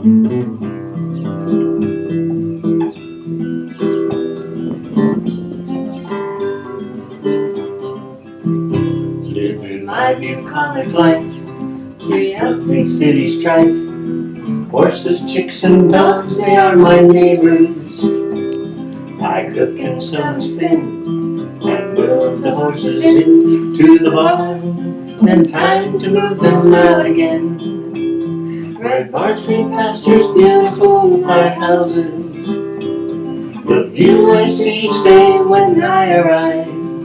Living my bucolic life, free healthy city strife. Horses, chicks, and dogs, they are my neighbors. I cook and sew and spin, and move the horses into the barn. Then time to move them out again. Red barns, green pastures, beautiful white houses. The view I see each day when I arise.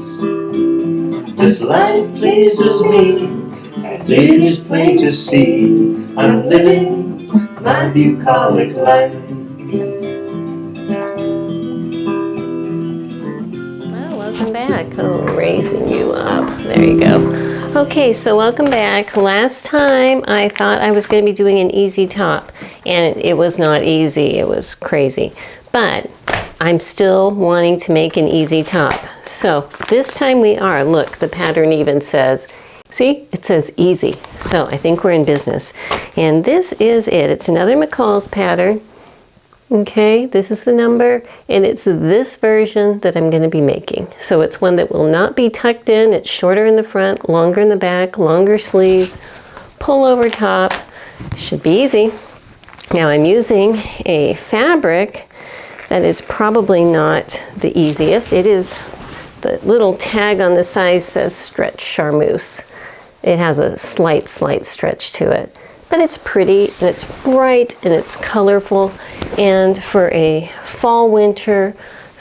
This life pleases me, as it is plain to see. I'm living my bucolic life. Well, welcome back. I'm raising you up. There you go. Okay, so welcome back. Last time I thought I was going to be doing an easy top, and it was not easy. It was crazy. But I'm still wanting to make an easy top. So this time we are. Look, the pattern even says, see, it says easy. So I think we're in business. And this is it. It's another McCalls pattern. Okay, this is the number, and it's this version that I'm going to be making. So it's one that will not be tucked in. It's shorter in the front, longer in the back, longer sleeves, pull over top. Should be easy. Now I'm using a fabric that is probably not the easiest. It is, the little tag on the side says stretch charmeuse. It has a slight stretch to it. But it's pretty, and it's bright, and it's colorful. And for a fall, winter,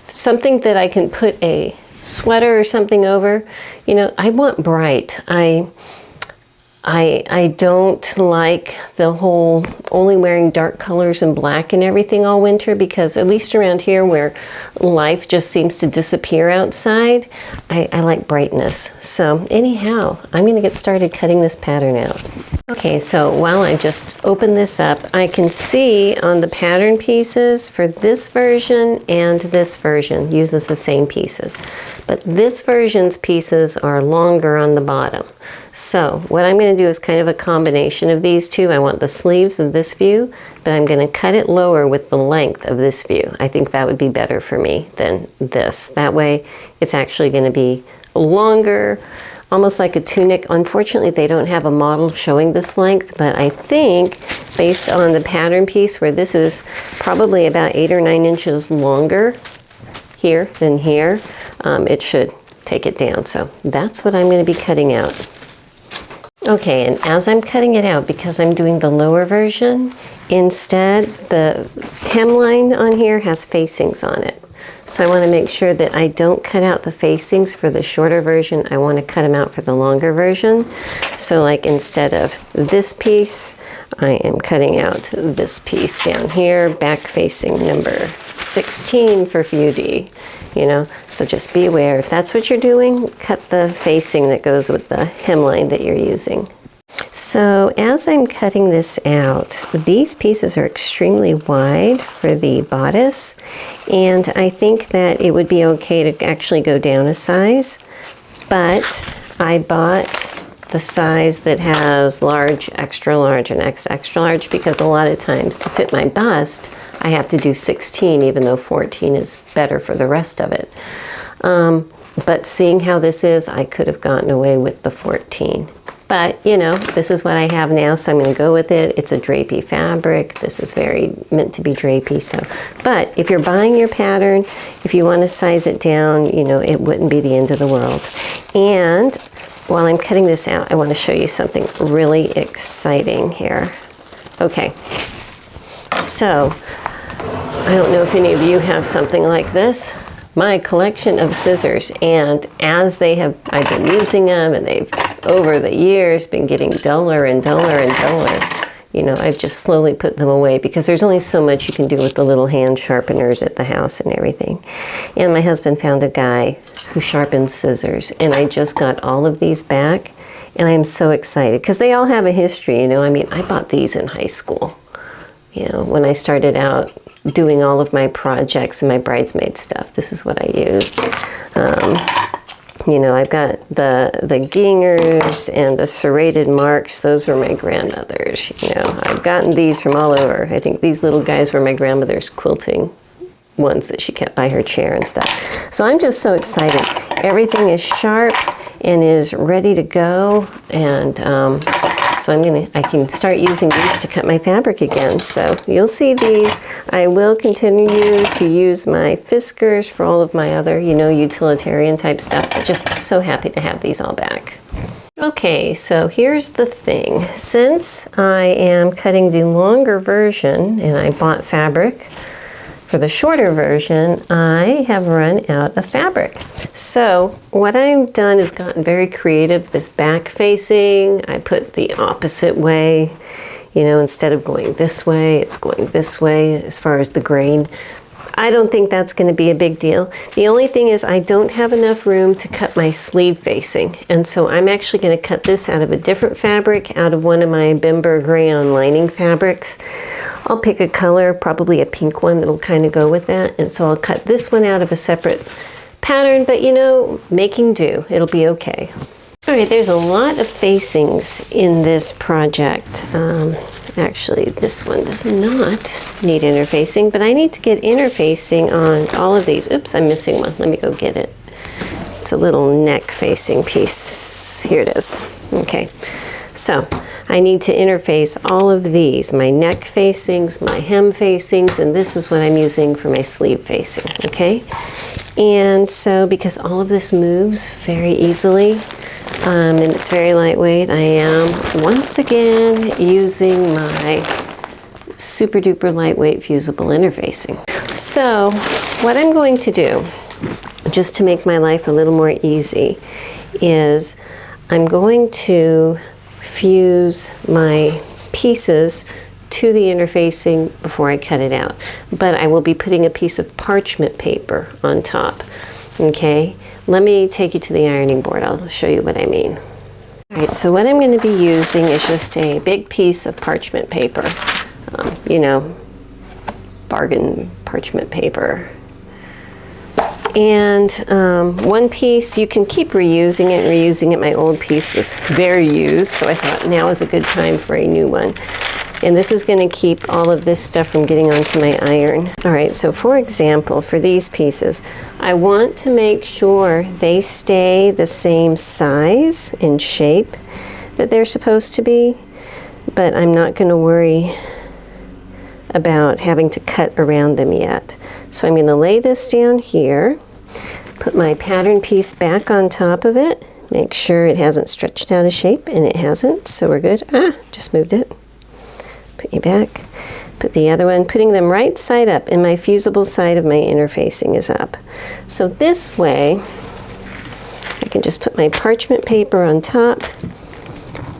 something that I can put a sweater or something over, you know, I want bright. I don't like the whole only wearing dark colors and black and everything all winter, because at least around here where life just seems to disappear outside, I like brightness. So anyhow, I'm going to get started cutting this pattern out. Okay, so while I just open this up, I can see on the pattern pieces for this version and this version uses the same pieces. But this version's pieces are longer on the bottom. So what I'm going to do is kind of a combination of these two. I want the sleeves of this view, but I'm going to cut it lower with the length of this view. I think that would be better for me than this. That way it's actually going to be longer, almost like a tunic. Unfortunately, they don't have a model showing this length, but I think based on the pattern piece where this is probably about 8 or 9 inches longer here than here, it should take it down. So that's what I'm going to be cutting out. Okay, and as I'm cutting it out, because I'm doing the lower version, instead the hemline on here has facings on it. So I want to make sure that I don't cut out the facings for the shorter version. I want to cut them out for the longer version. So like instead of this piece, I am cutting out this piece down here, back facing number 16 for view D. You know, so just be aware, if that's what you're doing, cut the facing that goes with the hemline that you're using. So as I'm cutting this out, these pieces are extremely wide for the bodice, and I think that it would be okay to actually go down a size, but I bought the size that has large, extra large, and extra large, because a lot of times to fit my bust, I have to do 16, even though 14 is better for the rest of it. But seeing how this is, I could have gotten away with the 14. But, you know, this is what I have now, so I'm going to go with it. It's a drapey fabric. This is very meant to be drapey. So, but if you're buying your pattern, if you want to size it down, you know, it wouldn't be the end of the world. And while I'm cutting this out, I want to show you something really exciting here. Okay, so I don't know if any of you have something like this. My collection of scissors, and as I've been using them, and they've over the years been getting duller and duller and duller, you know, I've just slowly put them away because there's only so much you can do with the little hand sharpeners at the house and everything. And my husband found a guy who sharpens scissors, and I just got all of these back, and I'm so excited because they all have a history, you know. I mean, I bought these in high school, you know, when I started out doing all of my projects and my bridesmaid stuff. This is what I used. You know, I've got the 𝐥𝐤𝐤s and the serrated marks. Those were my grandmother's. You know, I've gotten these from all over. I think these little guys were my grandmother's quilting ones that she kept by her chair and stuff. So I'm just so excited. Everything is sharp and is ready to go, and so I can start using these to cut my fabric again. So you'll see these. I will continue to use my Fiskars for all of my other, you know, utilitarian type stuff, but just so happy to have these all back. Okay, so here's the thing. Since I am cutting the longer version and I bought fabric for the shorter version, I have run out of fabric. So what I've done is gotten very creative. This back facing, I put the opposite way. You know, instead of going this way, it's going this way as far as the grain. I don't think that's going to be a big deal. The only thing is I don't have enough room to cut my sleeve facing. And so I'm actually going to cut this out of a different fabric, out of one of my Bimber Gray-On lining fabrics. I'll pick a color, probably a pink one that'll kind of go with that. And so I'll cut this one out of a separate pattern, but you know, making do, it'll be okay. All right, there's a lot of facings in this project. Actually, this one does not need interfacing, but I need to get interfacing on all of these. Oops, I'm missing one. Let me go get it. It's a little neck facing piece. Here it is. Okay, so I need to interface all of these, my neck facings, my hem facings, and this is what I'm using for my sleeve facing, okay? And so because all of this moves very easily, and it's very lightweight, I am once again using my super duper lightweight fusible interfacing. So what I'm going to do, just to make my life a little more easy, is I'm going to fuse my pieces to the interfacing before I cut it out. But I will be putting a piece of parchment paper on top, okay? Let me take you to the ironing board. I'll show you what I mean. All right, so what I'm going to be using is just a big piece of parchment paper. You know, bargain parchment paper. And one piece, you can keep reusing it. Reusing it, my old piece was very used, so I thought now is a good time for a new one. And this is going to keep all of this stuff from getting onto my iron. All right, so for example, for these pieces, I want to make sure they stay the same size and shape that they're supposed to be, but I'm not going to worry about having to cut around them yet. So I'm going to lay this down here, put my pattern piece back on top of it, make sure it hasn't stretched out of shape, and it hasn't, so we're good. Just moved it. Put you back. Put the other one, putting them right side up, and my fusible side of my interfacing is up. So this way, I can just put my parchment paper on top,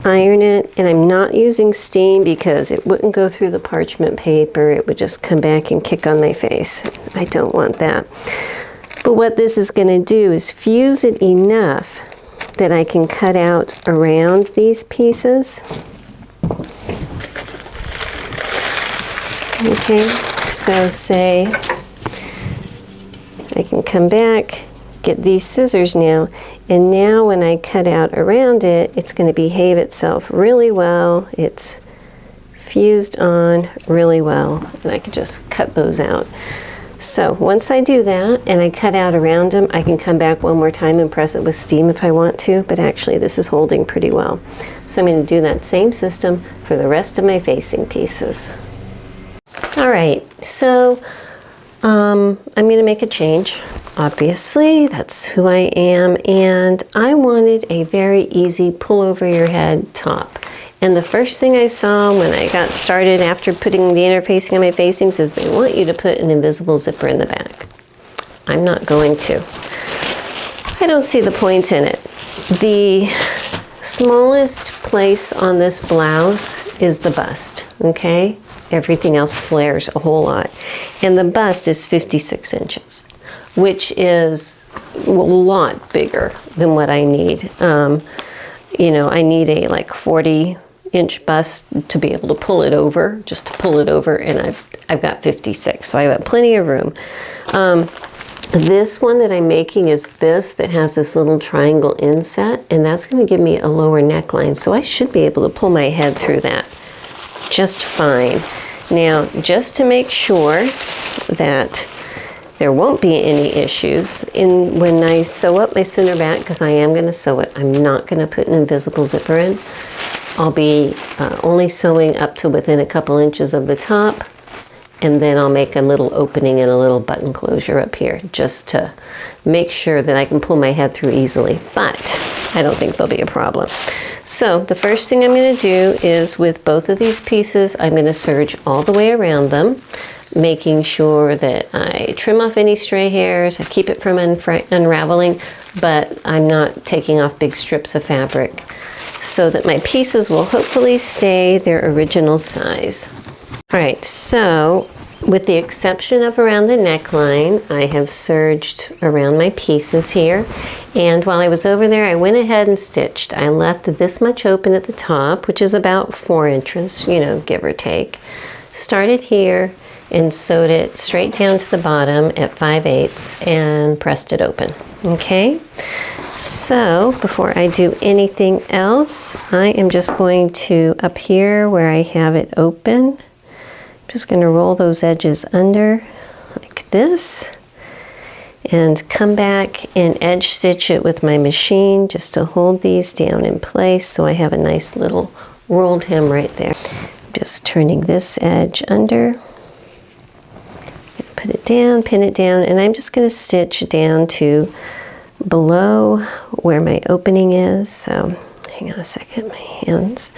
iron it, and I'm not using steam because it wouldn't go through the parchment paper. It would just come back and kick on my face. I don't want that. But what this is going to do is fuse it enough that I can cut out around these pieces. Okay, so say I can come back, get these scissors now, and now when I cut out around it, it's going to behave itself really well. It's fused on really well, and I can just cut those out. So once I do that and I cut out around them, I can come back one more time and press it with steam if I want to, but actually this is holding pretty well. So I'm going to do that same system for the rest of my facing pieces. All right, so I'm going to make a change. Obviously, that's who I am, and I wanted a very easy pull over your head top. And the first thing I saw when I got started after putting the interfacing on my facings is they want you to put an invisible zipper in the back. I'm not going to. I don't see the point in it. The smallest place on this blouse is the bust, okay? Everything else flares a whole lot. And the bust is 56 inches, which is a lot bigger than what I need. You know, I need a like 40-inch bust to be able to pull it over, just to pull it over, and I've got 56, so I have plenty of room. This one that I'm making is this that has this little triangle inset, and that's going to give me a lower neckline, so I should be able to pull my head through that just fine. Now, just to make sure that there won't be any issues when I sew up my center back, because I am going to sew it. I'm not going to put an invisible zipper in. I'll be only sewing up to within a couple inches of the top, and then I'll make a little opening and a little button closure up here just to make sure that I can pull my head through easily, but I don't think there'll be a problem. So the first thing I'm going to do is, with both of these pieces, I'm going to serge all the way around them, making sure that I trim off any stray hairs, I keep it from unraveling, but I'm not taking off big strips of fabric, so that my pieces will hopefully stay their original size. All right, so with the exception of around the neckline, I have serged around my pieces here. And while I was over there, I went ahead and stitched. I left this much open at the top, which is about 4 inches, you know, give or take. Started here and sewed it straight down to the bottom at 5/8 and pressed it open. Okay, so before I do anything else, I am just going to, up here where I have it open, I'm just going to roll those edges under like this and come back and edge stitch it with my machine just to hold these down in place, so I have a nice little rolled hem right there. Just turning this edge under, put it down, pin it down, and I'm just going to stitch down to below where my opening is. So hang on a second, my hands.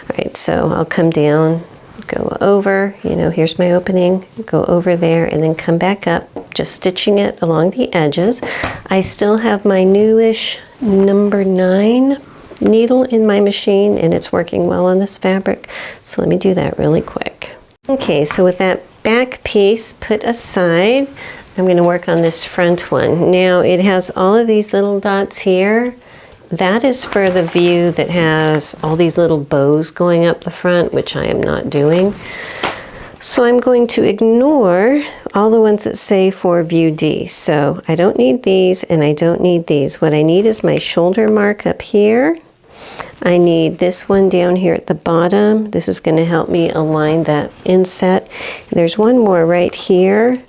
All right, so I'll come down, go over, you know, here's my opening, go over there, and then come back up, just stitching it along the edges. I still have my newish number 9 needle in my machine, and it's working well on this fabric, so let me do that really quick. Okay, so with that back piece put aside, I'm going to work on this front one. Now it has all of these little dots here. That is for the view that has all these little bows going up the front, which I am not doing. So I'm going to ignore all the ones that say for view D. So I don't need these and I don't need these. What I need is my shoulder mark up here. I need this one down here at the bottom. This is going to help me align that inset. There's one more right here,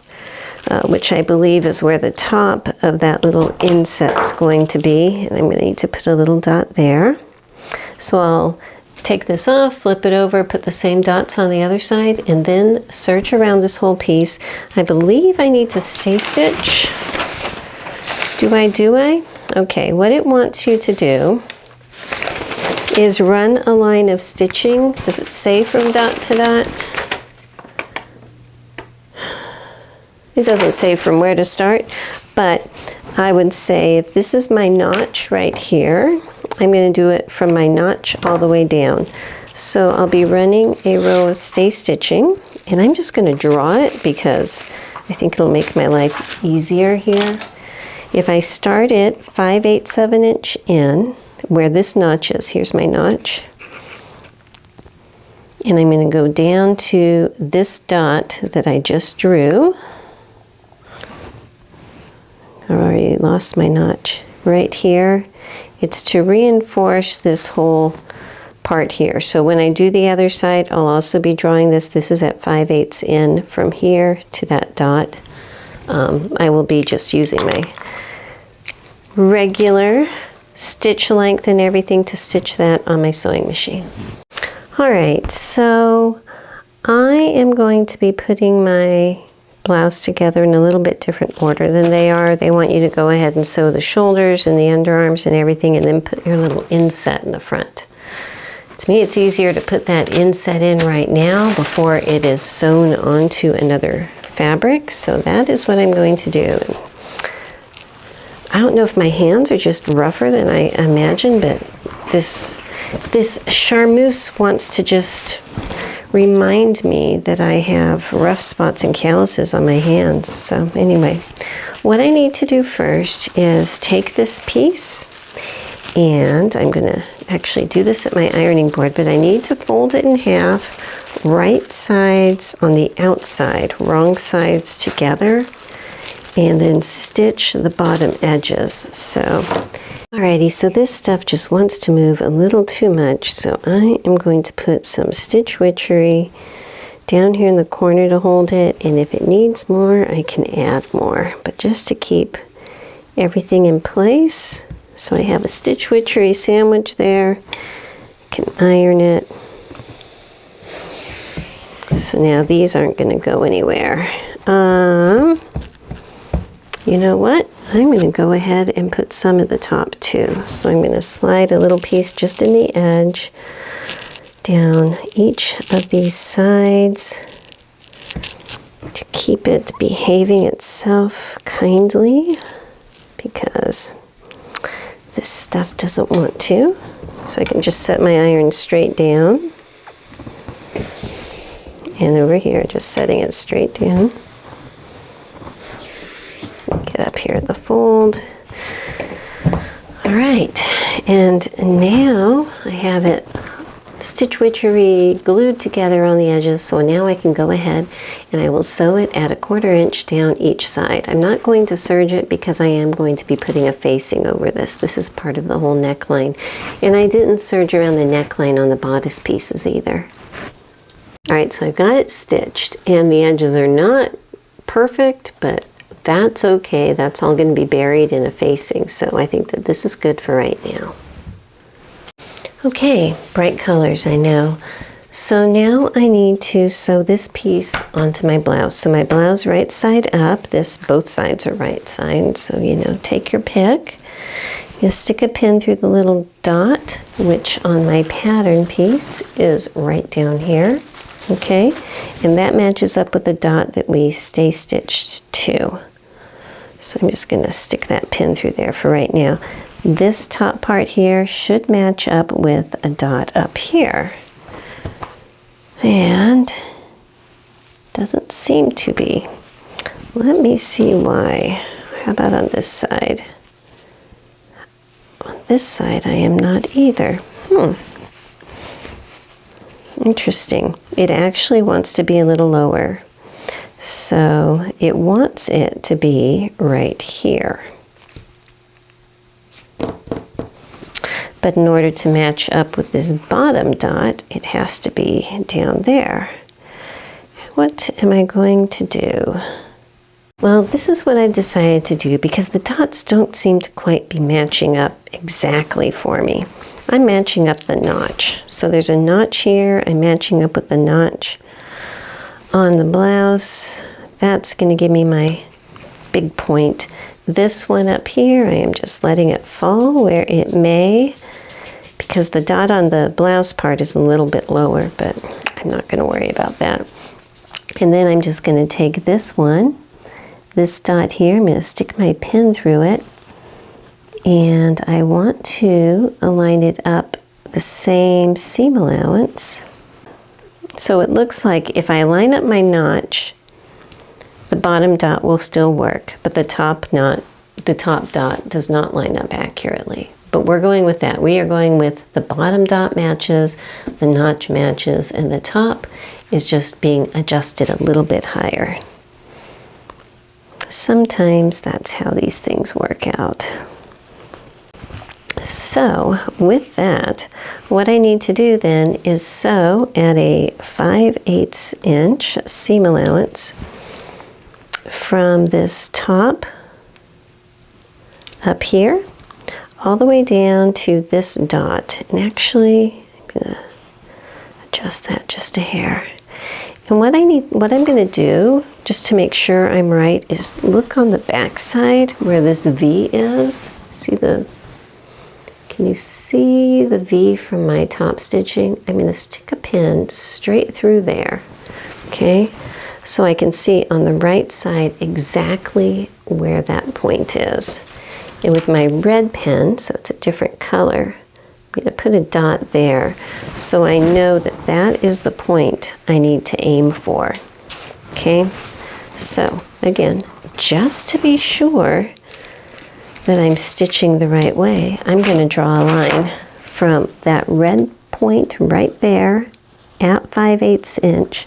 which I believe is where the top of that little inset's going to be. And I'm going to need to put a little dot there. So I'll take this off, flip it over, put the same dots on the other side, and then serge around this whole piece. I believe I need to stay stitch. Do I? Okay, what it wants you to do is run a line of stitching. Does it say from dot to dot? It doesn't say from where to start, but I would say if this is my notch right here, I'm going to do it from my notch all the way down. So I'll be running a row of stay stitching, and I'm just going to draw it because I think it'll make my life easier here. If I start it 5/8 of an inch in, where this notch is, here's my notch, and I'm going to go down to this dot that I just drew. I already lost my notch right here. It's to reinforce this whole part here. So when I do the other side, I'll also be drawing this. This is at 5/8 in from here to that dot. I will be just using my regular stitch length and everything to stitch that on my sewing machine. All right, so I am going to be putting my blouse together in a little bit different order than they are. They want you to go ahead and sew the shoulders and the underarms and everything, and then put your little inset in the front. To me, it's easier to put that inset in right now before it is sewn onto another fabric. So that is what I'm going to do. I don't know if my hands are just rougher than I imagined, but this charmeuse wants to just remind me that I have rough spots and calluses on my hands. So anyway, what I need to do first is take this piece, and I'm going to actually do this at my ironing board, but I need to fold it in half, right sides on the outside, wrong sides together. and then stitch the bottom edges. So, alrighty, so this stuff just wants to move a little too much, so I am going to put some stitch witchery down here in the corner to hold it, and if it needs more, I can add more, but just to keep everything in place. So I have a stitch witchery sandwich there. I can iron it. So now these aren't going to go anywhere. You know what? I'm going to go ahead and put some at the top too. So I'm going to slide a little piece just in the edge down each of these sides to keep it behaving itself kindly, because this stuff doesn't want to. So I can just set my iron straight down. And over here, just setting it straight down. Get up here at the fold. All right, and now I have it stitch witchery glued together on the edges, so now I can go ahead and I will sew it at 1/4 inch down each side. I'm not going to serge it because I am going to be putting a facing over this. This is part of the whole neckline. And I didn't serge around the neckline on the bodice pieces either. All right, so I've got it stitched, and the edges are not perfect, but that's okay. That's all going to be buried in a facing, so I think that this is good for right now. Okay, bright colors, I know. So now I need to sew this piece onto my blouse. So my blouse right side up, both sides are right sides, so you know, take your pick. You stick a pin through the little dot, which on my pattern piece is right down here, okay? And that matches up with the dot that we stay stitched to. So I'm just gonna stick that pin through there for right now. This top part here should match up with a dot up here. And doesn't seem to be. Let me see why. How about on this side? On this side I am not either. Interesting. It actually wants to be a little lower. So it wants it to be right here. But in order to match up with this bottom dot, it has to be down there. What am I going to do? Well, this is what I've decided to do because the dots don't seem to quite be matching up exactly for me. I'm matching up the notch. So there's a notch here. I'm matching up with the notch on the blouse. That's going to give me my big point. This one up here, I am just letting it fall where it may, because the dot on the blouse part is a little bit lower, but I'm not going to worry about that. And then I'm just going to take this one, this dot here, I'm going to stick my pin through it, and I want to align it up the same seam allowance. So it looks like if I line up my notch, the bottom dot will still work, but the top dot does not line up accurately. But we're going with that. We are going with the bottom dot matches, the notch matches, and the top is just being adjusted a little bit higher. Sometimes that's how these things work out. So with that, what I need to do then is sew at a 5/8 inch seam allowance from this top up here all the way down to this dot. And actually, I'm gonna adjust that just a hair. And what I'm gonna do, just to make sure I'm right, is look on the back side where this V is. Can you see the V from my top stitching? I'm gonna stick a pin straight through there, okay? So I can see on the right side exactly where that point is. And with my red pen, so it's a different color, I'm going to put a dot there so I know that that is the point I need to aim for. Okay, so again, just to be sure that I'm stitching the right way, I'm going to draw a line from that red point right there at 5/8 inch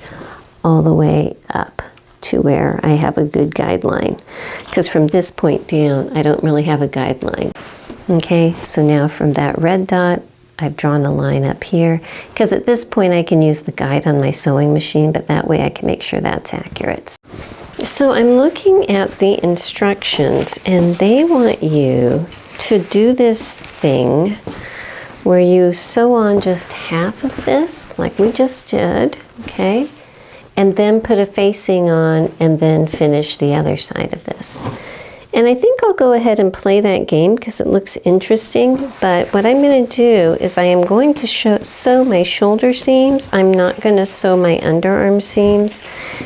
all the way up. to where I have a good guideline. Because from this point down, I don't really have a guideline. Okay, so now from that red dot, I've drawn a line up here. Because at this point, I can use the guide on my sewing machine, but that way I can make sure that's accurate. So I'm looking at the instructions, and they want you to do this thing where you sew on just half of this, like we just did, okay? And then put a facing on and then finish the other side of this. And I think I'll go ahead and play that game because it looks interesting. But what I'm going to do is I am going to sew my shoulder seams. I'm not going to sew my underarm seams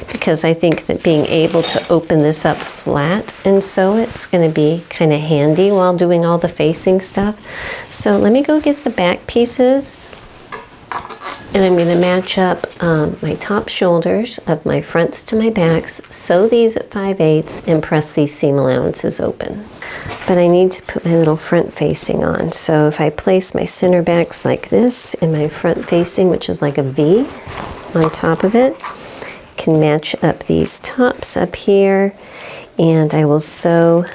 because I think that being able to open this up flat and sew it's going to be kind of handy while doing all the facing stuff. So let me go get the back pieces. And I'm going to match up my top shoulders of my fronts to my backs, sew these at 5/8 and press these seam allowances open. But I need to put my little front facing on. So if I place my center backs like this and my front facing, which is like a V on top of it, I can match up these tops up here, and I will sew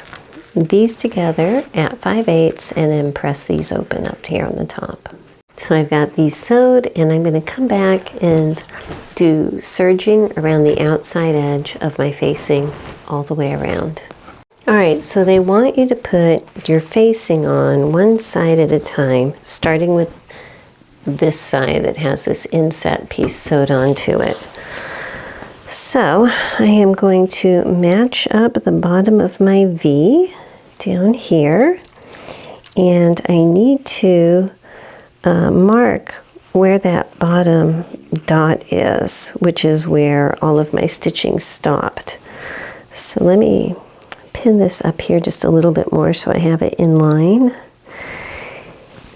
these together at 5/8 and then press these open up here on the top. So I've got these sewed, and I'm going to come back and do serging around the outside edge of my facing all the way around. All right, so they want you to put your facing on one side at a time, starting with this side that has this inset piece sewed onto it. So I am going to match up the bottom of my V down here, and I need to mark where that bottom dot is, which is where all of my stitching stopped. So let me pin this up here just a little bit more so I have it in line.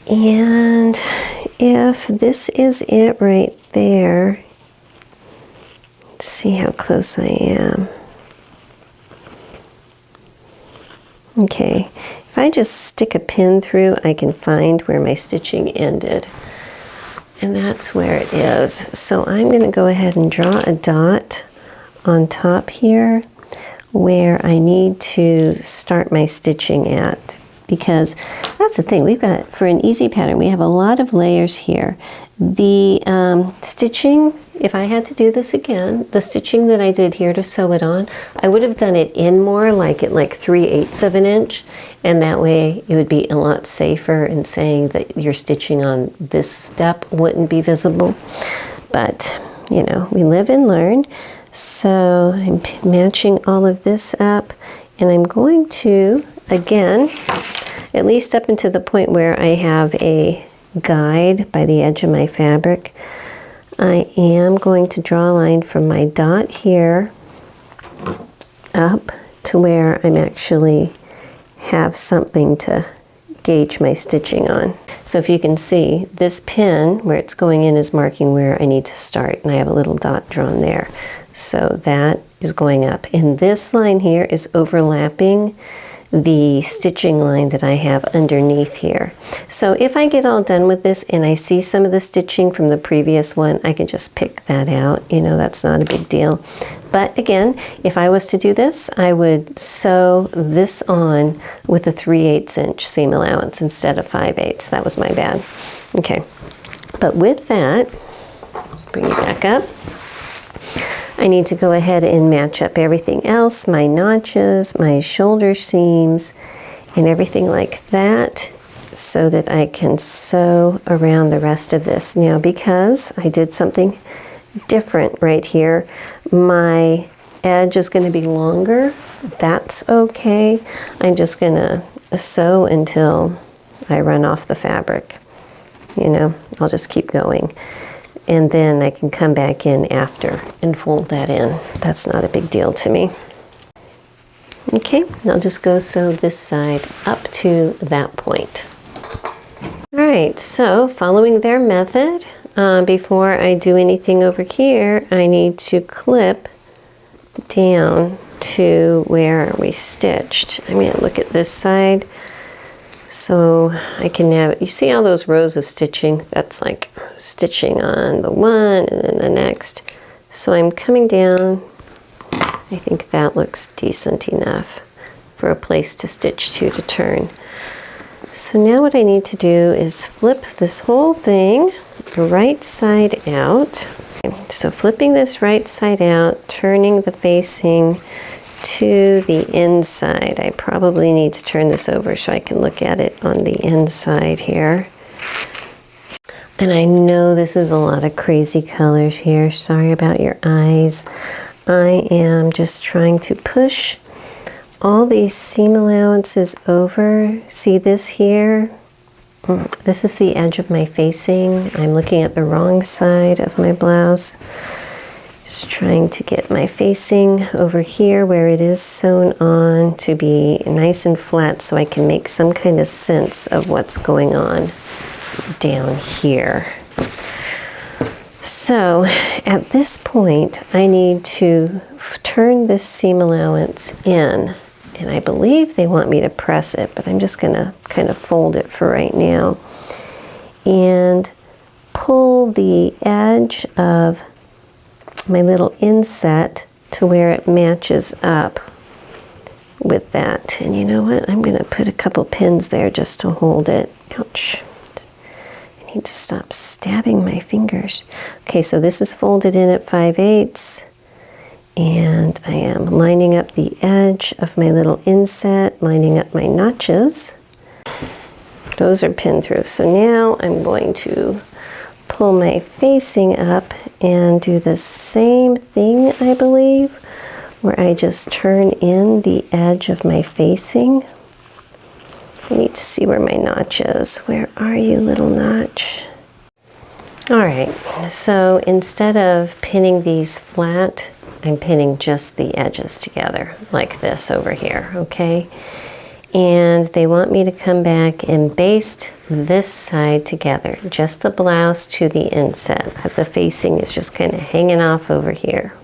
And if this is it right there, let's see how close I am. Okay. If I just stick a pin through, I can find where my stitching ended. And that's where it is. So I'm going to go ahead and draw a dot on top here where I need to start my stitching at. Because that's the thing, we've got, for an easy pattern, we have a lot of layers here. The stitching, if I had to do this again, the stitching that I did here to sew it on, I would have done it in more, like at like 3/8 of an inch, and that way it would be a lot safer in saying that your stitching on this step wouldn't be visible. But, you know, we live and learn. So I'm matching all of this up, and I'm going to, again, at least up until the point where I have a guide by the edge of my fabric, I am going to draw a line from my dot here up to where I'm actually have something to gauge my stitching on. So if you can see, this pin where it's going in is marking where I need to start, and I have a little dot drawn there. So that is going up. And this line here is overlapping the stitching line that I have underneath here. So if I get all done with this and I see some of the stitching from the previous one, I can just pick that out. You know, that's not a big deal. But again, if I was to do this, I would sew this on with a 3/8 inch seam allowance instead of 5/8. That was my bad. Okay, but with that, bring it back up. I need to go ahead and match up everything else, my notches, my shoulder seams, and everything like that, so that I can sew around the rest of this. Now, because I did something different right here, my edge is going to be longer. That's okay. I'm just going to sew until I run off the fabric. You know, I'll just keep going. And then I can come back in after and fold that in. That's not a big deal to me. Okay, I'll just go sew this side up to that point. All right, so following their method, before I do anything over here, I need to clip down to where we stitched. I'm going to look at this side. So I can now, you see all those rows of stitching? That's like stitching on the one and then the next. So I'm coming down I think that looks decent enough for a place to stitch to turn. So now what I need to do is flip this whole thing right side out. So flipping this right side out, turning the facing to the inside. I probably need to turn this over so I can look at it on the inside here. And I know this is a lot of crazy colors here. Sorry about your eyes. I am just trying to push all these seam allowances over. See this here? This is the edge of my facing. I'm looking at the wrong side of my blouse. Just trying to get my facing over here where it is sewn on to be nice and flat so I can make some kind of sense of what's going on down here. So at this point, I need to turn this seam allowance in. And I believe they want me to press it, but I'm just going to kind of fold it for right now. And pull the edge of my little inset to where it matches up with that. And you know what? I'm going to put a couple pins there just to hold it. Ouch. I need to stop stabbing my fingers. Okay, so this is folded in at 5/8. And I am lining up the edge of my little inset, lining up my notches. Those are pinned through. So now I'm going to pull my facing up and do the same thing, I believe, where I just turn in the edge of my facing. I need to see where my notch is. Where are you, little notch? All right, so instead of pinning these flat, I'm pinning just the edges together like this over here, okay? And they want me to come back and baste this side together, just the blouse to the inset. The facing is just kind of hanging off over here.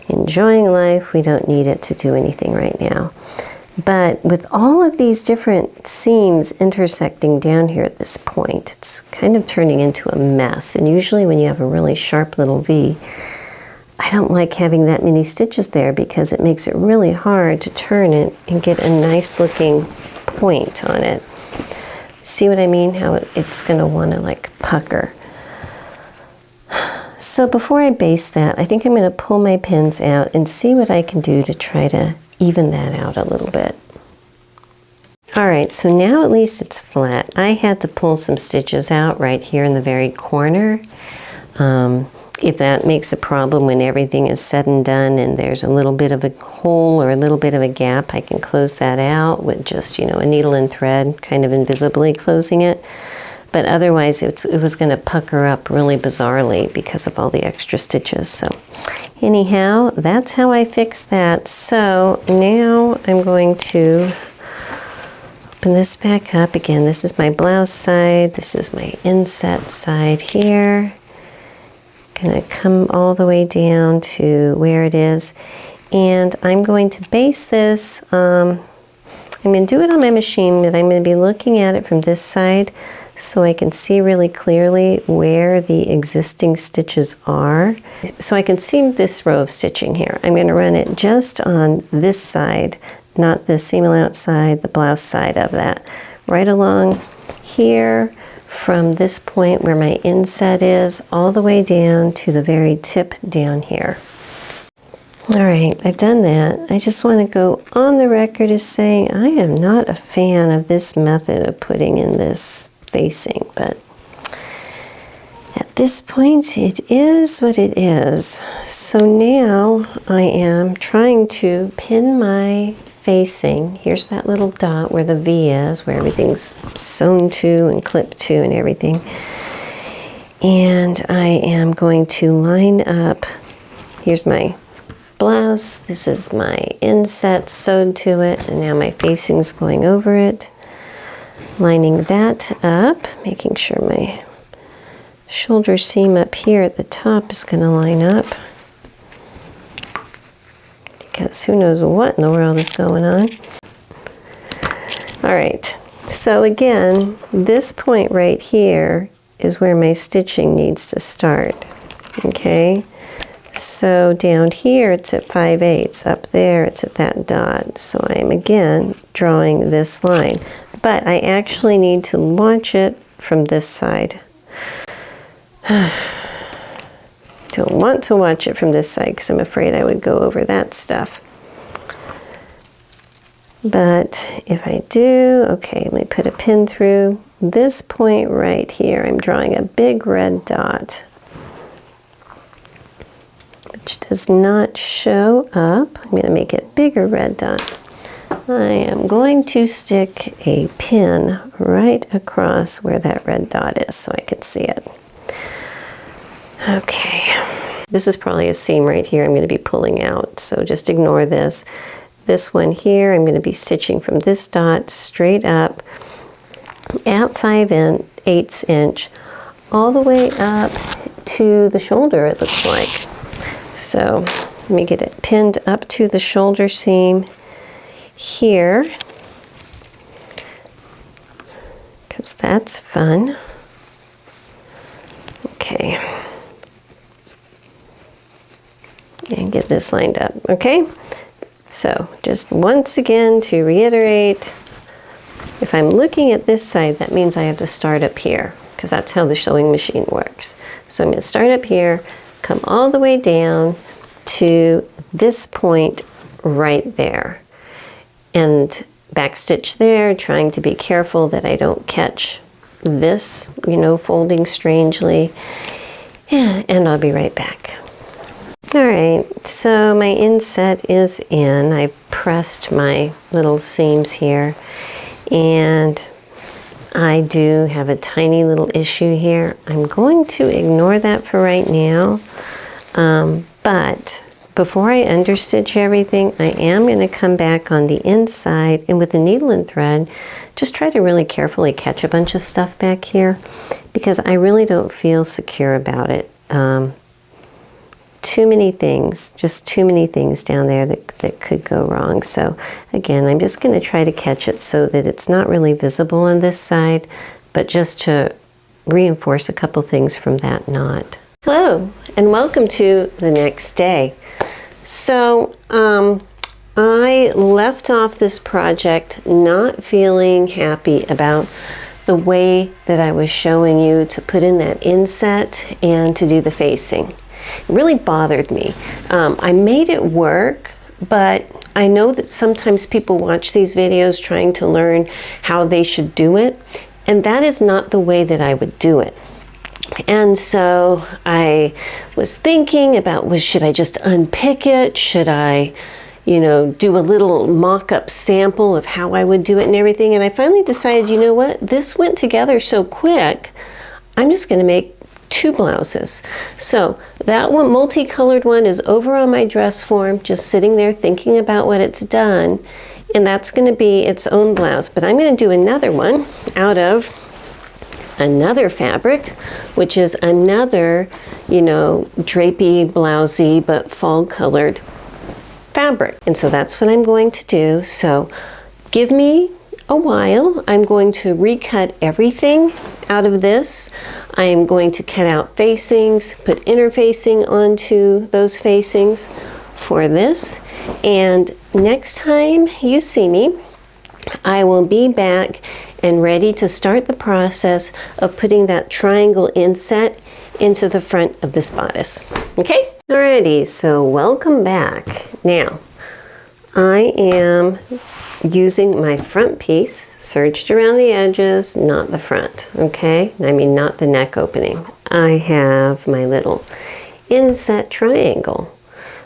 Enjoying life, we don't need it to do anything right now. But with all of these different seams intersecting down here at this point, it's kind of turning into a mess. And usually when you have a really sharp little V, I don't like having that many stitches there because it makes it really hard to turn it and get a nice looking point on it. See what I mean? How it's going to want to like pucker. So before I baste that, I think I'm going to pull my pins out and see what I can do to try to even that out a little bit. All right, so now at least it's flat. I had to pull some stitches out right here in the very corner. If that makes a problem when everything is said and done and there's a little bit of a hole or a little bit of a gap, I can close that out with just, you know, a needle and thread kind of invisibly closing it. But otherwise it was going to pucker up really bizarrely because of all the extra stitches. So anyhow, that's how I fixed that. So now I'm going to open this back up. Again, this is my blouse side. This is my inset side here. Gonna come all the way down to where it is, and I'm going to baste this. I'm going to do it on my machine, but I'm going to be looking at it from this side so I can see really clearly where the existing stitches are. So I can see this row of stitching here. I'm going to run it just on this side, not the seam allowance side, the blouse side of that. Right along here, from this point where my inset is all the way down to the very tip down here. All right, I've done that. I just want to go on the record as saying I am not a fan of this method of putting in this facing, but at this point it is what it is. So now I am trying to pin my facing. Here's that little dot where the V is, where everything's sewn to and clipped to and everything. And I am going to line up, here's my blouse, this is my inset sewed to it, and now my facing's going over it. Lining that up, making sure my shoulder seam up here at the top is going to line up. Because who knows what in the world is going on. All right, so again, this point right here is where my stitching needs to start, okay? So down here it's at 5/8, up there it's at that dot. So I am again drawing this line, but I actually need to watch it from this side. Don't want to watch it from this side because I'm afraid I would go over that stuff. But if I do, okay, I'm going to put a pin through this point right here. I'm drawing a big red dot, which does not show up. I'm going to make it bigger red dot. I am going to stick a pin right across where that red dot is so I can see it. Okay, this is probably a seam right here I'm going to be pulling out, so just ignore this. This one here, I'm going to be stitching from this dot straight up at 5/8 inch all the way up to the shoulder, it looks like. So let me get it pinned up to the shoulder seam here, because that's fun. Okay. And get this lined up, okay? So just once again to reiterate, if I'm looking at this side, that means I have to start up here, because that's how the sewing machine works. So I'm going to start up here, come all the way down to this point right there, and backstitch there, trying to be careful that I don't catch this, you know, folding strangely. Yeah, and I'll be right back. All right, so my inset is in. I pressed my little seams here, and I do have a tiny little issue here. I'm going to ignore that for right now, but before I understitch everything, I am going to come back on the inside, and with the needle and thread, just try to really carefully catch a bunch of stuff back here, because I really don't feel secure about it. Too many things, just too many things down there that could go wrong. So again, I'm just going to try to catch it so that it's not really visible on this side, but just to reinforce a couple things from that knot. Hello, and welcome to the next day. So I left off this project not feeling happy about the way that I was showing you to put in that inset and to do the facing. It really bothered me. I made it work, but I know that sometimes people watch these videos trying to learn how they should do it, and that is not the way that I would do it. And so I was thinking about, should I just unpick it? Should I, you know, do a little mock-up sample of how I would do it and everything? And I finally decided, you know what? This went together so quick, I'm just going to make 2 blouses. So that one, multicolored one, is over on my dress form, just sitting there thinking about what it's done, and that's going to be its own blouse. But I'm going to do another one out of another fabric, which is another, you know, drapey, blousey, but fall colored fabric. And so that's what I'm going to do. So give me a while. I'm going to recut everything out of this. I am going to cut out facings, put interfacing onto those facings for this. And next time you see me, I will be back and ready to start the process of putting that triangle inset into the front of this bodice. Okay? Alrighty, so welcome back. Now, I am using my front piece, serged around the edges, not the front, okay? I mean, not the neck opening. I have my little inset triangle.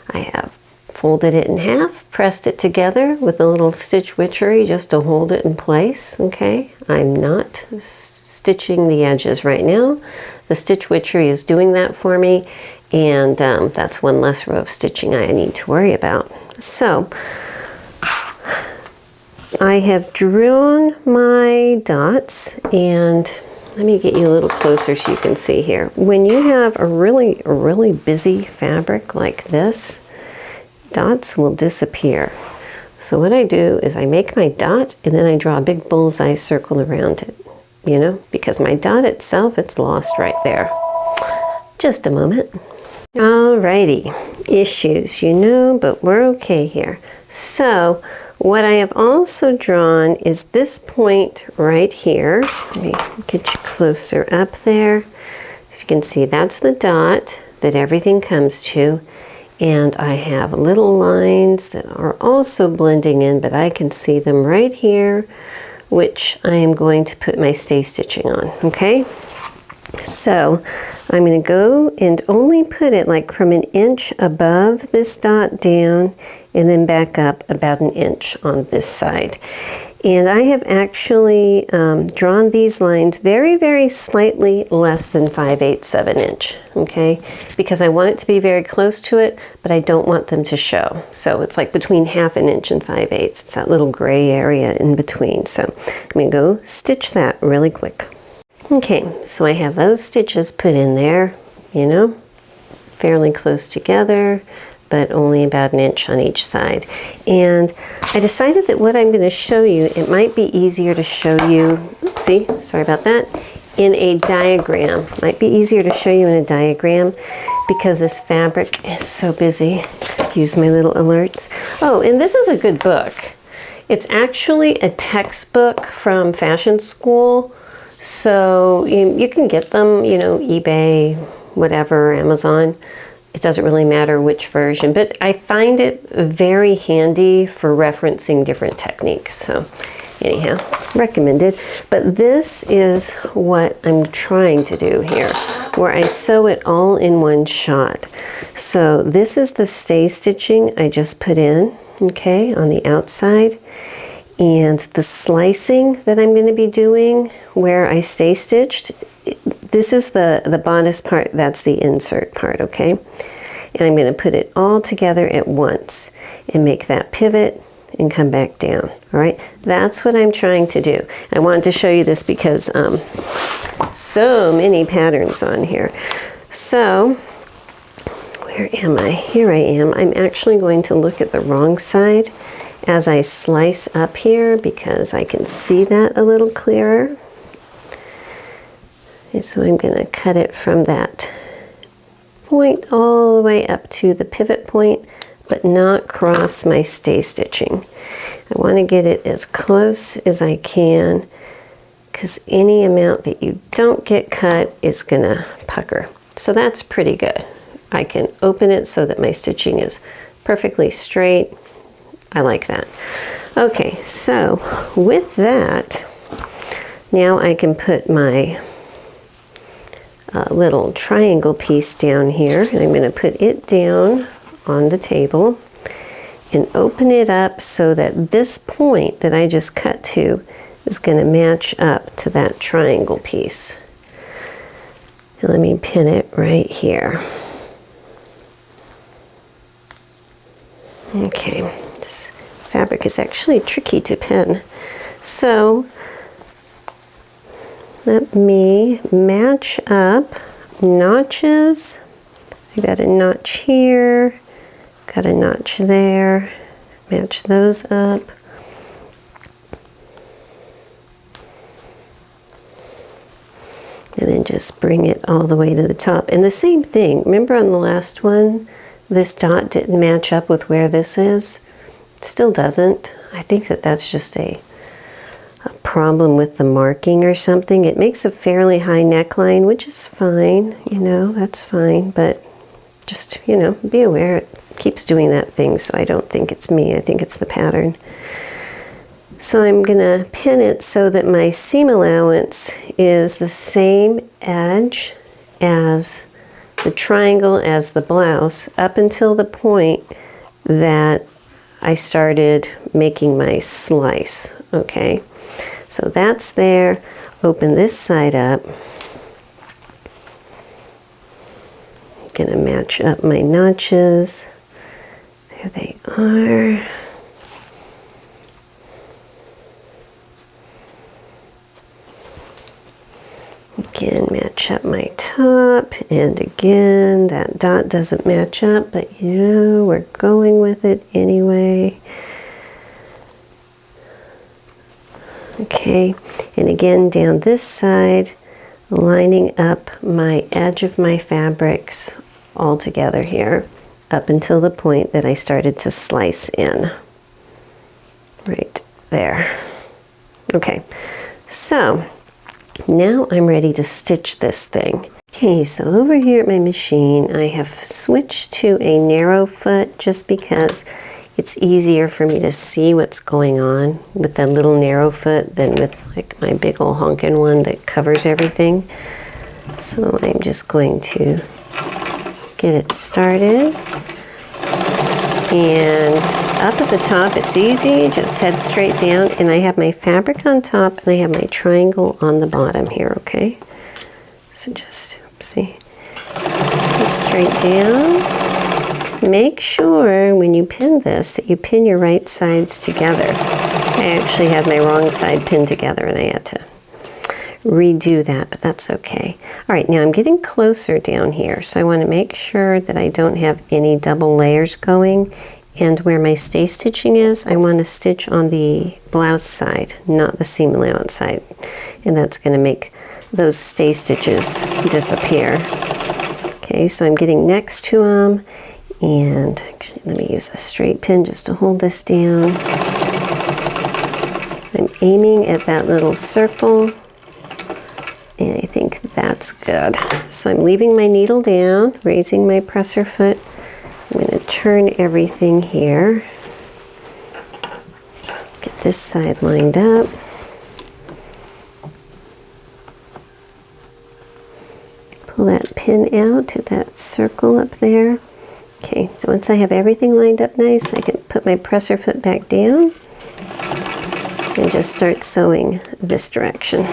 I have folded it in half, pressed it together with a little stitch witchery just to hold it in place, okay? I'm not stitching the edges right now. The stitch witchery is doing that for me, and that's one less row of stitching I need to worry about. So, I have drawn my dots, and let me get you a little closer so you can see here. When you have a really busy fabric like this, dots will disappear. So what I do is I make my dot, and then I draw a big bullseye circle around it, you know, because my dot itself, it's lost right there. Just a moment. Alrighty, issues, you know, but we're okay here. So what I have also drawn is this point right here. Let me get you closer up there. If you can see, that's the dot that everything comes to. And I have little lines that are also blending in, but I can see them right here, which I am going to put my stay stitching on, okay? So I'm going to go and only put it like from an inch above this dot down and then back up about an inch on this side. And I have actually drawn these lines very, very slightly less than 5/8 of an inch, okay? Because I want it to be very close to it, but I don't want them to show. So it's like between 1/2 inch and 5/8. It's that little gray area in between. So I'm going to go stitch that really quick. Okay, so I have those stitches put in there, you know, fairly close together, but only about an inch on each side. And I decided that what I'm going to show you, it might be easier to show you, oopsie, sorry about that, in a diagram. Might be easier to show you in a diagram because this fabric is so busy. Excuse my little alerts. Oh, and this is a good book. It's actually a textbook from fashion school. So you can get them, you know, eBay, whatever, Amazon. It doesn't really matter which version, but I find it very handy for referencing different techniques. So anyhow, recommended. But this is what I'm trying to do here, where I sew it all in one shot. So this is the stay stitching I just put in, okay, on the outside. And the slicing that I'm going to be doing where I stay stitched, this is the bodice part, that's the insert part, okay? And I'm going to put it all together at once and make that pivot and come back down, all right? That's what I'm trying to do. I wanted to show you this because so many patterns on here. So where am I? Here I am. I'm actually going to look at the wrong side as I slice up here because I can see that a little clearer. And so I'm going to cut it from that point all the way up to the pivot point, but not cross my stay stitching. I want to get it as close as I can because any amount that you don't get cut is going to pucker. So that's pretty good. I can open it so that my stitching is perfectly straight. I like that. Okay, so with that, now I can put my little triangle piece down here, and I'm going to put it down on the table and open it up so that this point that I just cut to is going to match up to that triangle piece. And let me pin it right here. Okay. This fabric is actually tricky to pin. So let me match up notches. I got a notch here, got a notch there, match those up. And then just bring it all the way to the top. And the same thing, remember on the last one, this dot didn't match up with where this is? It still doesn't. I think that that's just a problem with the marking or something. It makes a fairly high neckline, which is fine, you know, that's fine, but just, you know, be aware it keeps doing that thing, so I don't think it's me, I think it's the pattern. So I'm gonna pin it so that my seam allowance is the same edge as the triangle as the blouse up until the point that I started making my slice, okay? So that's there. Open this side up. I'm gonna match up my notches. There they are. Again, match up my top, and again, that dot doesn't match up, but you know, we're going with it anyway. Okay, and again, down this side, lining up my edge of my fabrics all together here up until the point that I started to slice in. Right there. Okay, so now I'm ready to stitch this thing. Okay, so over here at my machine, I have switched to a narrow foot just because it's easier for me to see what's going on with that little narrow foot than with like my big old honkin' one that covers everything. So I'm just going to get it started. And up at the top, it's easy, just head straight down, and I have my fabric on top and I have my triangle on the bottom here, okay? So just, see, just straight down. Make sure when you pin this that you pin your right sides together. I actually had my wrong side pinned together and I had to redo that, but that's okay. All right, now I'm getting closer down here, so I want to make sure that I don't have any double layers going, and where my stay stitching is, I want to stitch on the blouse side, not the seam allowance side, and that's going to make those stay stitches disappear. Okay, so I'm getting next to them, and actually let me use a straight pin just to hold this down. I'm aiming at that little circle, and I think that's good. So I'm leaving my needle down, raising my presser foot. I'm going to turn everything here. Get this side lined up. Pull that pin out to that circle up there. Okay, so once I have everything lined up nice, I can put my presser foot back down and just start sewing this direction.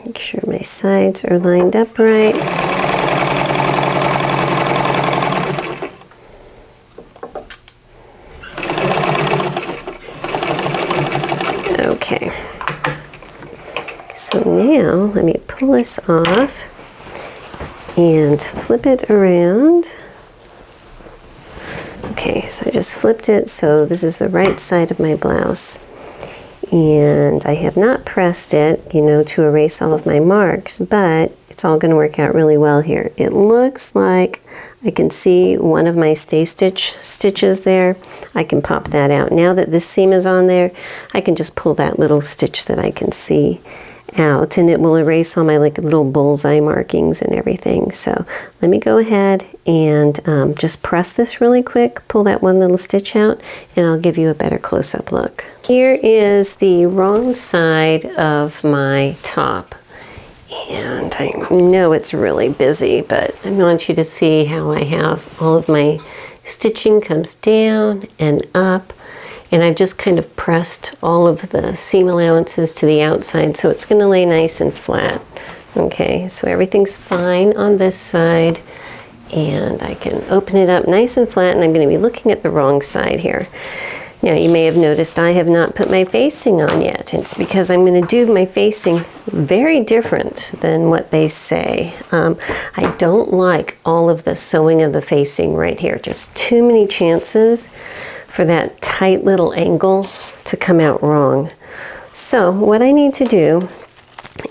Make sure my sides are lined up right. Okay. So now let me pull this off and flip it around. Okay, so I just flipped it, so this is the right side of my blouse. And I have not pressed it, you know, to erase all of my marks, but it's all going to work out really well here. It looks like I can see one of my stay stitches there. I can pop that out. Now that this seam is on there, I can just pull that little stitch that I can see out, and it will erase all my like little bullseye markings and everything. So let me go ahead and just press this really quick, pull that one little stitch out, and I'll give you a better close-up look. Here is the wrong side of my top, and I know it's really busy, but I want you to see how I have all of my stitching comes down and up. And I've just kind of pressed all of the seam allowances to the outside, so it's going to lay nice and flat. Okay, so everything's fine on this side, and I can open it up nice and flat, and I'm going to be looking at the wrong side here. Now, you may have noticed I have not put my facing on yet. It's because I'm going to do my facing very different than what they say. I don't like all of the sewing of the facing right here. Just too many chances for that tight little angle to come out wrong. So what I need to do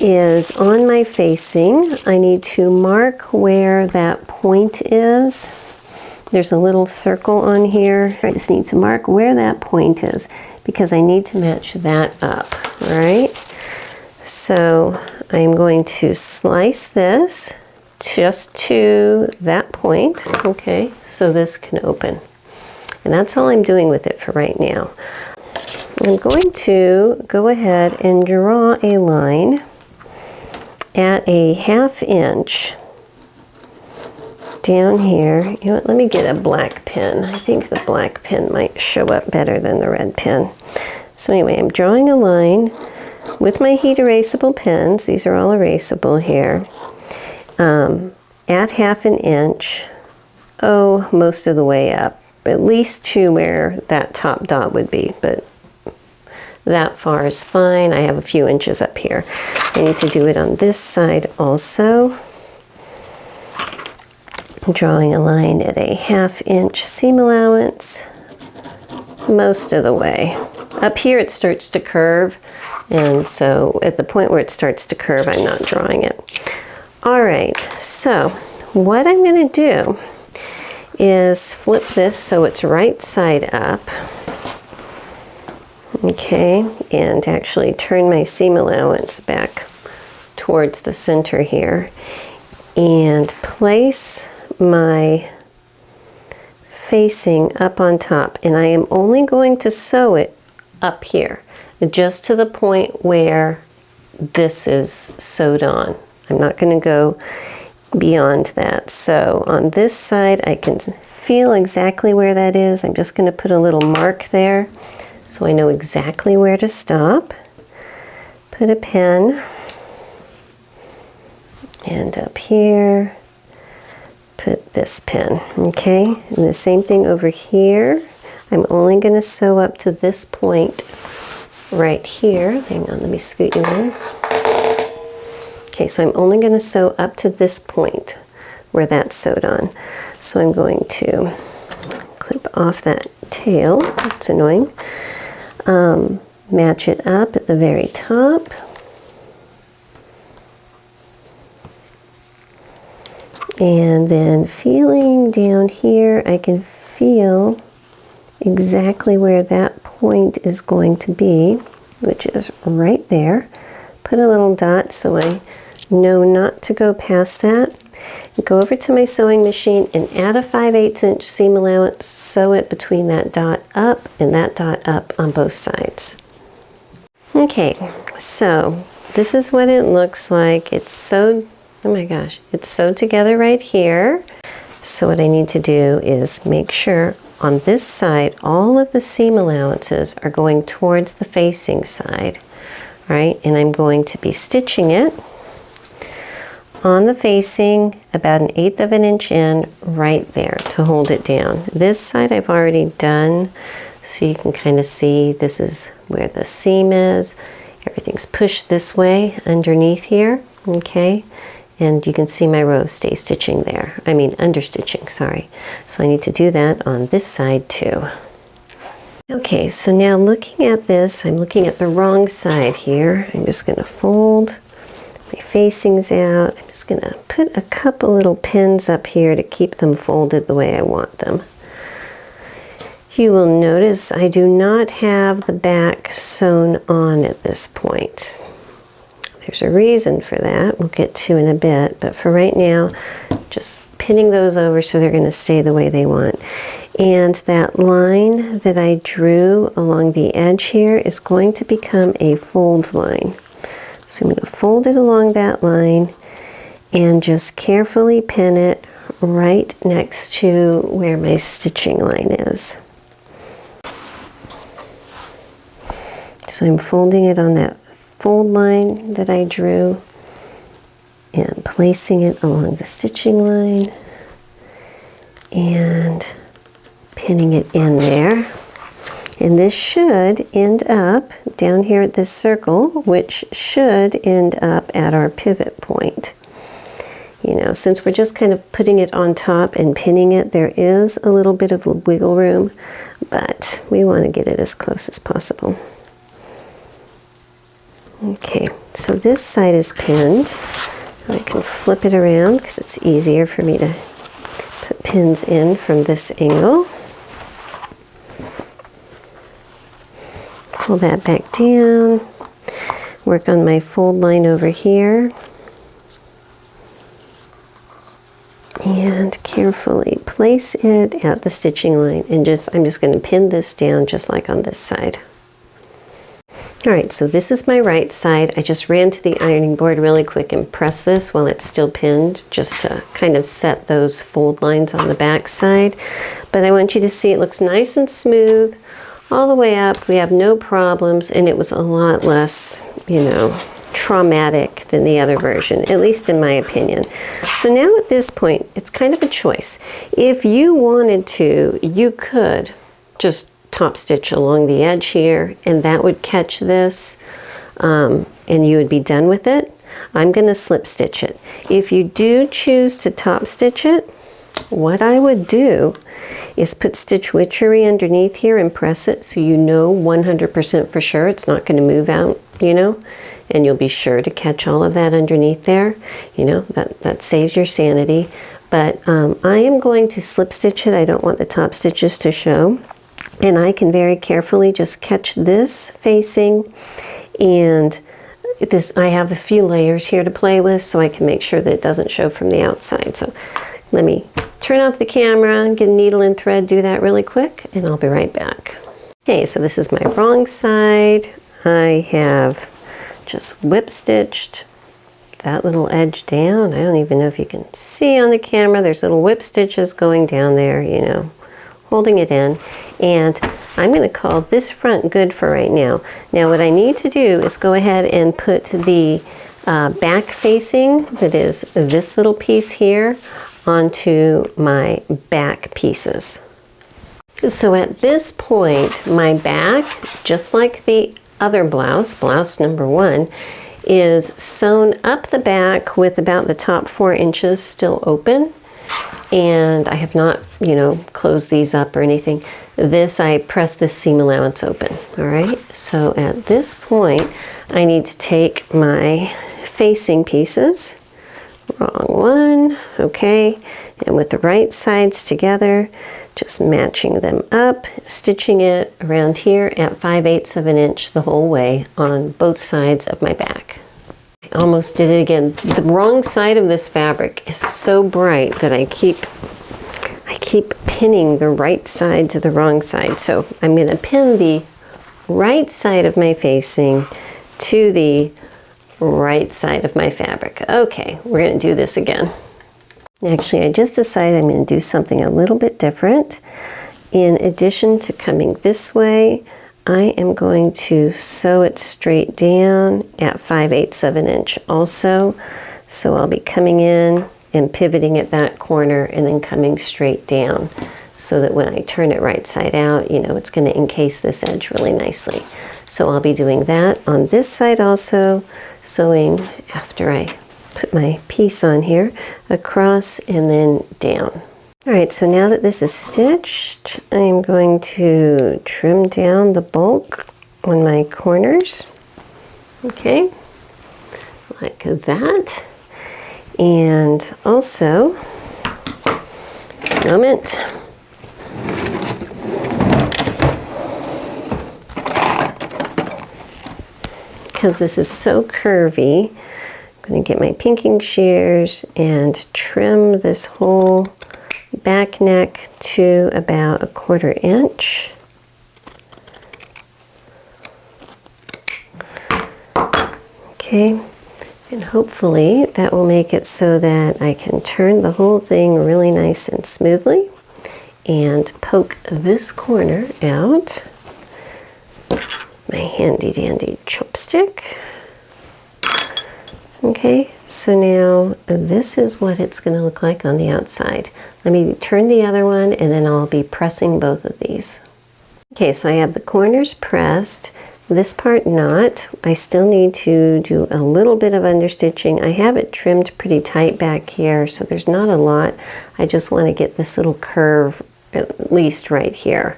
is on my facing, I need to mark where that point is. There's a little circle on here. I just need to mark where that point is because I need to match that up, all right? So I'm going to slice this just to that point, okay, so this can open. And that's all I'm doing with it for right now. I'm going to go ahead and draw a line at a 1/2 inch down here. You know what, let me get a black pen. I think the black pen might show up better than the red pen. So anyway, I'm drawing a line with my heat erasable pens. These are all erasable here. At 1/2 inch, most of the way up. At least to where that top dot would be, but that far is fine. I have a few inches up here. I need to do it on this side also. drawing a line at a 1/2 inch seam allowance most of the way. Up here it starts to curve, and so at the point where it starts to curve, I'm not drawing it. All right, so what I'm going to do is flip this so it's right side up. Okay, and actually turn my seam allowance back towards the center here and place my facing up on top, and I am only going to sew it up here just to the point where this is sewed on. I'm not going to go beyond that. So on this side I can feel exactly where that is. I'm just going to put a little mark there so I know exactly where to stop. Put a pin, and up here put this pin. Okay, and the same thing over here. I'm only going to sew up to this point right here. Hang on, let me scoot you in. Okay, so I'm only going to sew up to this point where that's sewed on. So I'm going to clip off that tail. That's annoying. Match it up at the very top. And then feeling down here, I can feel exactly where that point is going to be, which is right there. Put a little dot so I know not to go past that. Go over to my sewing machine and add a 5/8 inch seam allowance. Sew it between that dot up and that dot up on both sides. Okay, so this is what it looks like. It's sewed, oh my gosh, it's sewed together right here. So what I need to do is make sure on this side all of the seam allowances are going towards the facing side. All right, and I'm going to be stitching it on the facing about 1/8 of an inch in right there to hold it down. This side I've already done, so you can kind of see this is where the seam is. Everything's pushed this way underneath here, okay? And you can see my row of stay stitching there. I mean understitching, sorry. So I need to do that on this side too. Okay, so now looking at this, I'm looking at the wrong side here. I'm just going to fold my facings out. I'm just going to put a couple little pins up here to keep them folded the way I want them. You will notice I do not have the back sewn on at this point. There's a reason for that we'll get to in a bit, but for right now, just pinning those over so they're going to stay the way they want. And that line that I drew along the edge here is going to become a fold line. So I'm going to fold it along that line and just carefully pin it right next to where my stitching line is. So I'm folding it on that fold line that I drew and placing it along the stitching line and pinning it in there. And this should end up down here at this circle, which should end up at our pivot point. You know, since we're just kind of putting it on top and pinning it, there is a little bit of wiggle room, but we want to get it as close as possible. Okay, so this side is pinned. I can flip it around because it's easier for me to put pins in from this angle. Pull that back down. Work on my fold line over here. And carefully place it at the stitching line. And I'm just going to pin this down just like on this side. Alright, so this is my right side. I just ran to the ironing board really quick and pressed this while it's still pinned, just to kind of set those fold lines on the back side. But I want you to see it looks nice and smooth all the way up. We have no problems, and it was a lot less, you know, traumatic than the other version, at least in my opinion. So now at this point, it's kind of a choice. If you wanted to, you could just top stitch along the edge here, and that would catch this, and you would be done with it. I'm going to slip stitch it. If you do choose to top stitch it, what I would do is put stitch witchery underneath here and press it so you know 100% for sure it's not going to move out, you know, and you'll be sure to catch all of that underneath there. You know, that saves your sanity. But I am going to slip stitch it. I don't want the top stitches to show. And I can very carefully just catch this facing, and this, I have a few layers here to play with so I can make sure that it doesn't show from the outside. So let me turn off the camera, get a needle and thread, do that really quick, and I'll be right back. Okay, so this is my wrong side. I have just whip stitched that little edge down. I don't even know if you can see on the camera. There's little whip stitches going down there, you know, holding it in. And I'm going to call this front good for right now. Now what I need to do is go ahead and put the back facing, that is this little piece here, onto my back pieces. So at this point, my back, just like the other blouse, blouse number 1, is sewn up the back with about the top 4 inches still open. And I have not, you know, closed these up or anything. This, I press this seam allowance open, all right? So at this point, I need to take my facing pieces, wrong one, okay, and with the right sides together, just matching them up, stitching it around here at 5/8 of an inch the whole way on both sides of my back. I almost did it again. The wrong side of this fabric is so bright that I keep pinning the right side to the wrong side. So I'm going to pin the right side of my facing to the right side of my fabric. Okay, we're going to do this again. Actually, I just decided I'm going to do something a little bit different. In addition to coming this way, I am going to sew it straight down at 5/8 of an inch also. So I'll be coming in and pivoting at that corner and then coming straight down so that when I turn it right side out, you know, it's going to encase this edge really nicely. So I'll be doing that on this side also, sewing after I put my piece on here, across and then down. All right, so now that this is stitched, I'm going to trim down the bulk on my corners, okay, like that. And also, moment, because this is so curvy, I'm going to get my pinking shears and trim this whole back neck to about 1/4 inch. Okay, and hopefully that will make it so that I can turn the whole thing really nice and smoothly and poke this corner out. My handy dandy chopstick. Okay, so now this is what it's going to look like on the outside. Let me turn the other one and then I'll be pressing both of these. Okay, so I have the corners pressed, this part not. I still need to do a little bit of understitching. I have it trimmed pretty tight back here, so there's not a lot. I just want to get this little curve at least right here.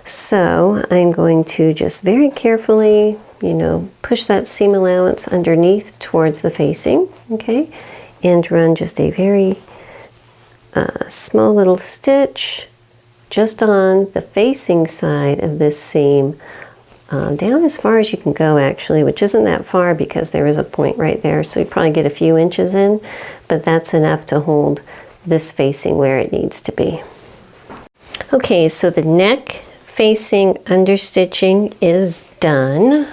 So I'm going to just very carefully, you know, push that seam allowance underneath towards the facing, okay, and run just a very small little stitch just on the facing side of this seam, down as far as you can go actually, which isn't that far because there is a point right there, so you probably get a few inches in, but that's enough to hold this facing where it needs to be. Okay, so the neck facing understitching is done.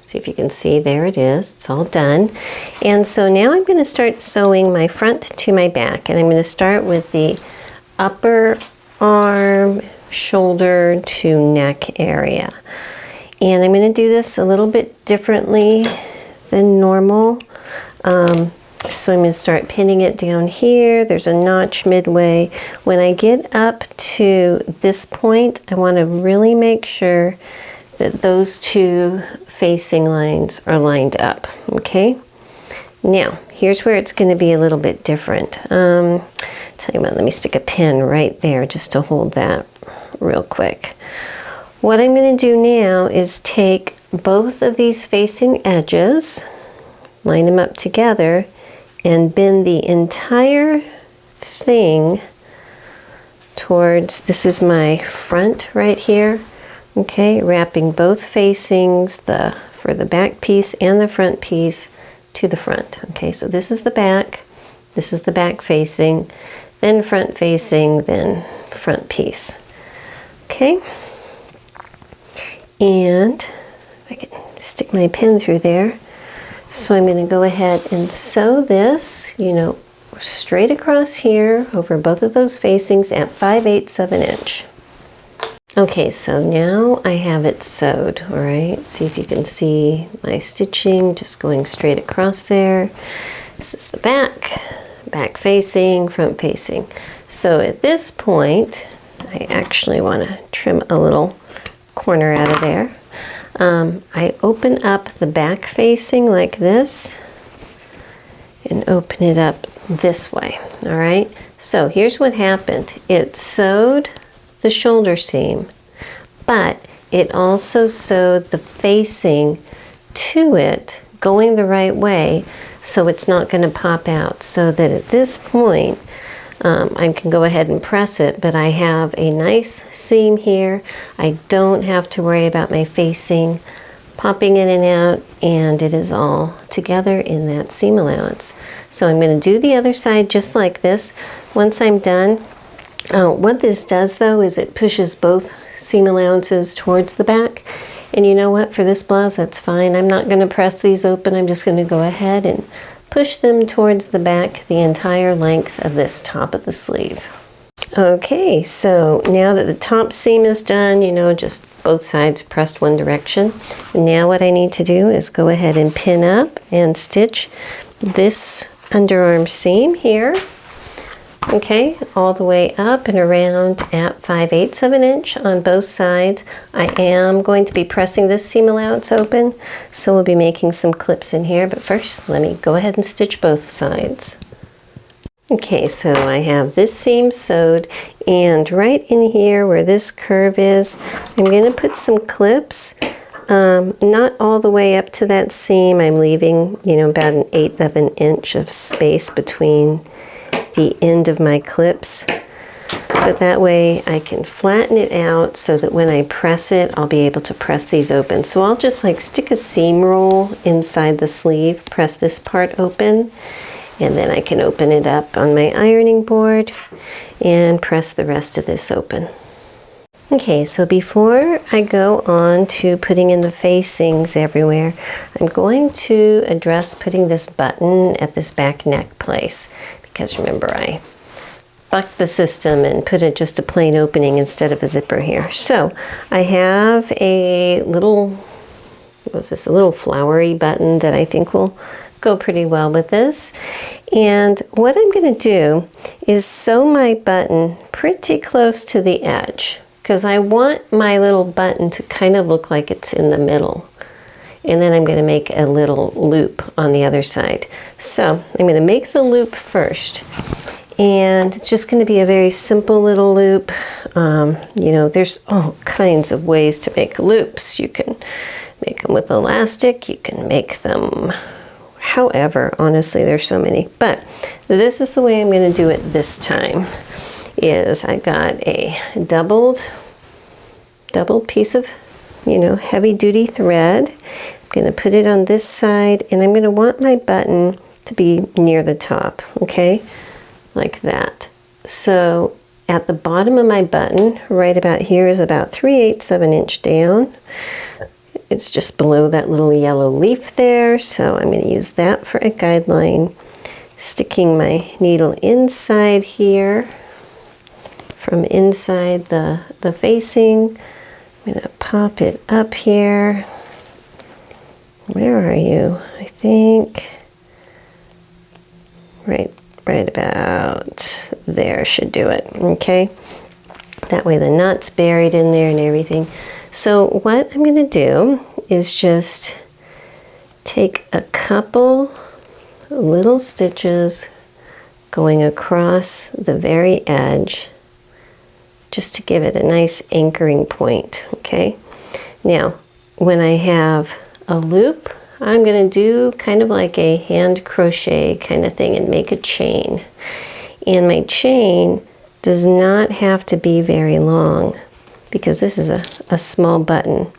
See if you can see, there it is, it's all done. And so now I'm going to start sewing my front to my back, and I'm going to start with the upper arm, shoulder to neck area. And I'm going to do this a little bit differently than normal. So I'm going to start pinning it down here. There's a notch midway. When I get up to this point, I want to really make sure that those two facing lines are lined up, okay? Now, here's where it's going to be a little bit different. Tell you what, let me stick a pin right there just to hold that real quick. What I'm going to do now is take both of these facing edges, line them up together, and bend the entire thing towards, this is my front right here, okay, wrapping both facings, for the back piece and the front piece to the front. Okay, so this is the back facing, then front facing, then front piece. Okay, and I can stick my pin through there. So I'm going to go ahead and sew this, straight across here over both of those facings at 5/8 of an inch. Okay, so now I have it sewed, all right? See if you can see my stitching just going straight across there. This is the back facing, front facing. So at this point, I actually want to trim a little corner out of there. I open up the back facing like this and open it up this way, all right? So here's what happened. It sewed the shoulder seam, but it also sewed the facing to it going the right way so it's not going to pop out, so that at this point I can go ahead and press it, but I have a nice seam here. I don't have to worry about my facing popping in and out, and it is all together in that seam allowance. So I'm going to do the other side just like this. Once I'm done, what this does though is it pushes both seam allowances towards the back. And you know what, for this blouse that's fine. I'm not going to press these open. I'm just going to go ahead and push them towards the back the entire length of this top of the sleeve. Okay, so now that the top seam is done, just both sides pressed one direction. Now what I need to do is go ahead and pin up and stitch this underarm seam here. Okay, all the way up and around at 5/8 of an inch on both sides. I am going to be pressing this seam allowance open, so we'll be making some clips in here, but first let me go ahead and stitch both sides. Okay, so I have this seam sewed, and right in here where this curve is, I'm going to put some clips, not all the way up to that seam. I'm leaving, about 1/8 of an inch of space between the end of my clips, but that way I can flatten it out so that when I press it, I'll be able to press these open. So I'll just stick a seam roll inside the sleeve, press this part open, and then I can open it up on my ironing board and press the rest of this open. Okay, so before I go on to putting in the facings everywhere, I'm going to address putting this button at this back neck place. Because remember, I bucked the system and put it just a plain opening instead of a zipper here. So I have a little, a little flowery button that I think will go pretty well with this. And what I'm going to do is sew my button pretty close to the edge, because I want my little button to kind of look like it's in the middle. And then I'm going to make a little loop on the other side. So I'm going to make the loop first. And it's just going to be a very simple little loop. There's all kinds of ways to make loops. You can make them with elastic. You can make them however. Honestly, there's so many. But this is the way I'm going to do it this time. Is I got a doubled piece of heavy duty thread. I'm going to put it on this side, and I'm going to want my button to be near the top, okay? Like that. So at the bottom of my button, right about here, is about 3/8 of an inch down. It's just below that little yellow leaf there, so I'm going to use that for a guideline. Sticking my needle inside here, from inside the facing. I'm going to pop it up here. Where are you? I think right about there should do it. Okay, that way the knot's buried in there and everything. So what I'm going to do is just take a couple little stitches going across the very edge just to give it a nice anchoring point, okay? Now, when I have a loop, I'm going to do kind of like a hand crochet kind of thing and make a chain. And my chain does not have to be very long because this is a small button.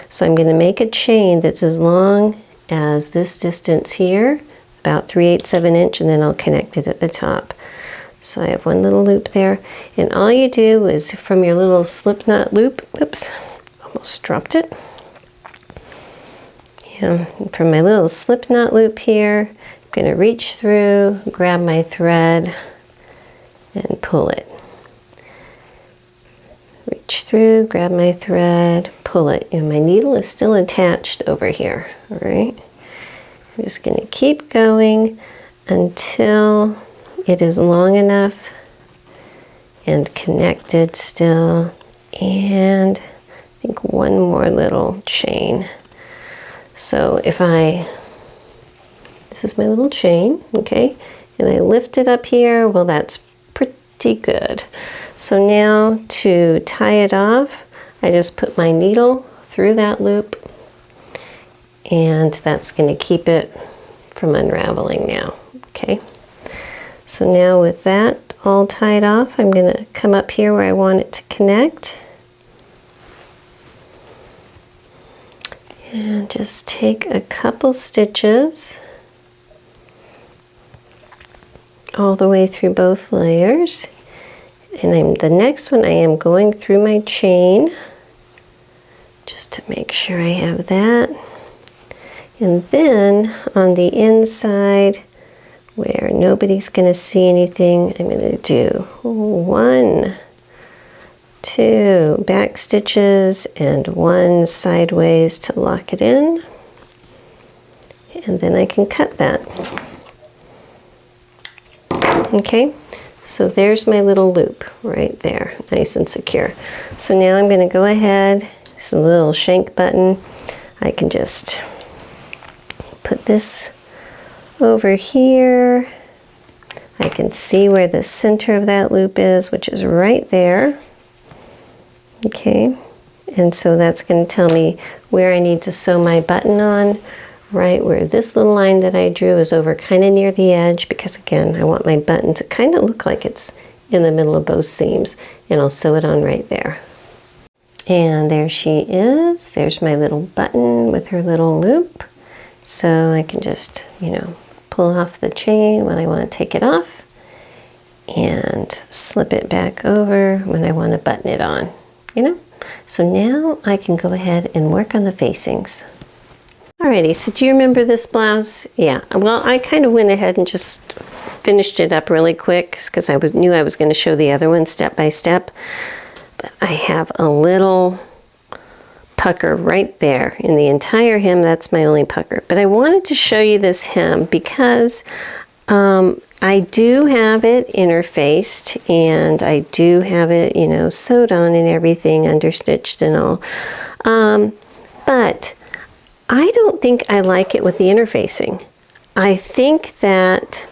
So I'm going to make a chain that's as long as this distance here, about 3/8 of an inch, and then I'll connect it at the top. So I have one little loop there, and all you do is from your little slip knot loop, oops, almost dropped it. And from my little slip knot loop here, I'm going to reach through, grab my thread, and pull it. Reach through, grab my thread, pull it, and my needle is still attached over here, all right? I'm just going to keep going until it is long enough and connected still, and I think one more little chain. So if this is my little chain, okay, and I lift it up here, well, that's pretty good. So now to tie it off, I just put my needle through that loop, and that's going to keep it from unraveling now, okay? So now with that all tied off, I'm going to come up here where I want it to connect. And just take a couple stitches all the way through both layers. And the next one I am going through my chain just to make sure I have that. And then on the inside where nobody's going to see anything, I'm going to do 1, 2 back stitches and 1 sideways to lock it in. And then I can cut that. Okay, so there's my little loop right there, nice and secure. So now I'm going to go ahead, it's a little shank button. I can just put this over here. I can see where the center of that loop is, which is right there. Okay, and so that's going to tell me where I need to sew my button on, right where this little line that I drew is over kind of near the edge, because again, I want my button to kind of look like it's in the middle of both seams, and I'll sew it on right there. And there she is. There's my little button with her little loop. So I can just, you know, pull off the chain when I want to take it off and slip it back over when I want to button it on, you know? So now I can go ahead and work on the facings. Alrighty, so do you remember this blouse? Yeah, well, I kind of went ahead and just finished it up really quick because I knew I was going to show the other one step by step. But I have a little pucker right there in the entire hem. That's my only pucker. But I wanted to show you this hem because I do have it interfaced, and I do have it, you know, sewed on and everything, understitched and all. But I don't think I like it with the interfacing. I think that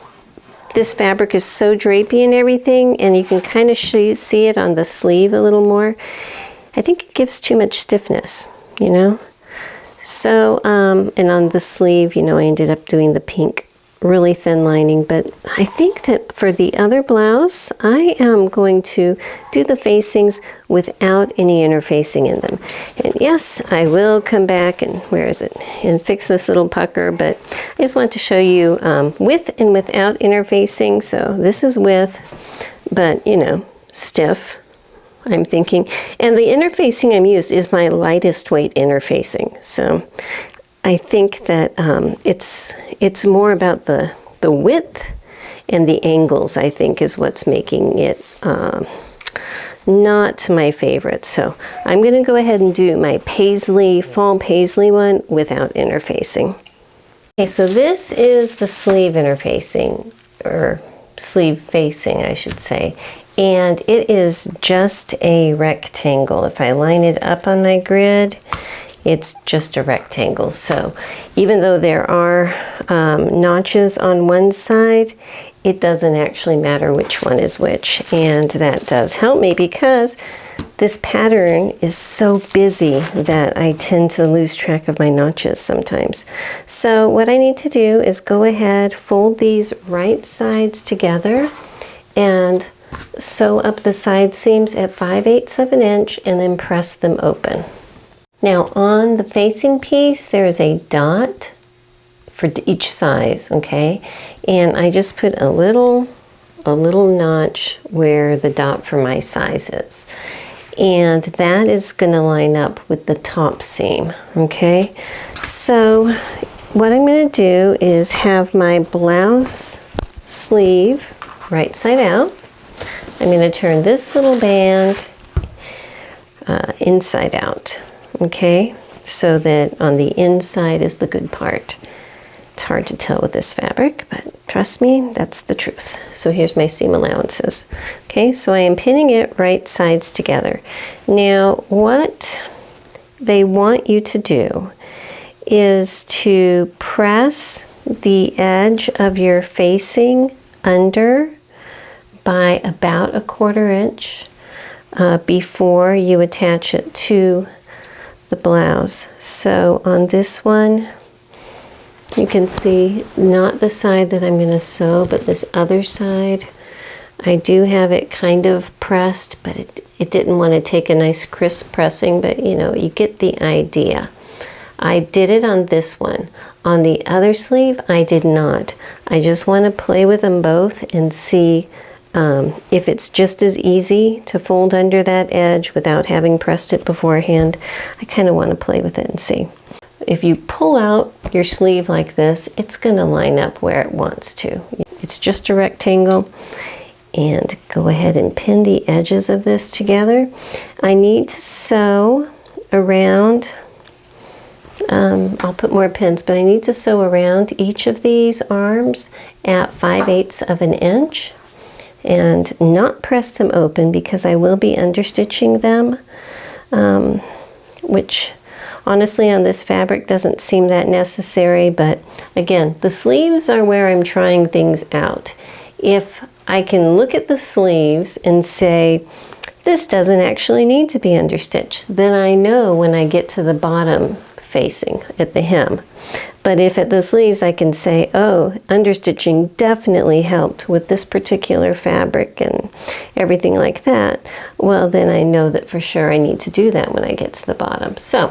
this fabric is so drapey and everything, and you can kind of see it on the sleeve a little more. I think it gives too much stiffness, you know? So, and on the sleeve, you know, I ended up doing the pink really thin lining, but I think that for the other blouse, I am going to do the facings without any interfacing in them. And yes, I will come back and, where is it, and fix this little pucker, but I just want to show you with and without interfacing. So this is with, but you know, stiff, I'm thinking. And the interfacing I'm used is my lightest weight interfacing. So I think that it's more about the width and the angles, I think, is what's making it not my favorite. So I'm going to go ahead and do my paisley, fall paisley one without interfacing. Okay, so this is the sleeve interfacing, or sleeve facing, I should say. And it is just a rectangle. If I line it up on my grid, It's just a rectangle. So even though there are notches on one side, it doesn't actually matter which one is which. And that does help me because this pattern is so busy that I tend to lose track of my notches sometimes. So what I need to do is go ahead, fold these right sides together and sew up the side seams at 5/8 of an inch and then press them open. Now on the facing piece, there is a dot for each size, okay? And I just put a little notch where the dot for my size is. And that is gonna line up with the top seam, okay? So what I'm gonna do is have my blouse sleeve right side out. I'm gonna turn this little band inside out, okay? So that on the inside is the good part. It's hard to tell with this fabric, but trust me, that's the truth. So here's my seam allowances. Okay, so I am pinning it right sides together. Now, what they want you to do is to press the edge of your facing under by about 1/4 inch before you attach it to the blouse. So on this one, you can see not the side that I'm going to sew, but this other side. I do have it kind of pressed, but it didn't want to take a nice crisp pressing, but you know, you get the idea. I did it on this one. On the other sleeve, I did not. I just want to play with them both and see if it's just as easy to fold under that edge without having pressed it beforehand. I kind of want to play with it and see. If you pull out your sleeve like this, it's going to line up where it wants to. It's just a rectangle. And go ahead and pin the edges of this together. I need to sew around, I'll put more pins, but I need to sew around each of these arms at 5/8 of an inch and not press them open because I will be understitching them, which honestly on this fabric doesn't seem that necessary, but again, the sleeves are where I'm trying things out. If I can look at the sleeves and say, this doesn't actually need to be understitched, then I know when I get to the bottom facing at the hem. But if at the sleeves I can say, oh, understitching definitely helped with this particular fabric and everything like that, well then I know that for sure I need to do that when I get to the bottom. So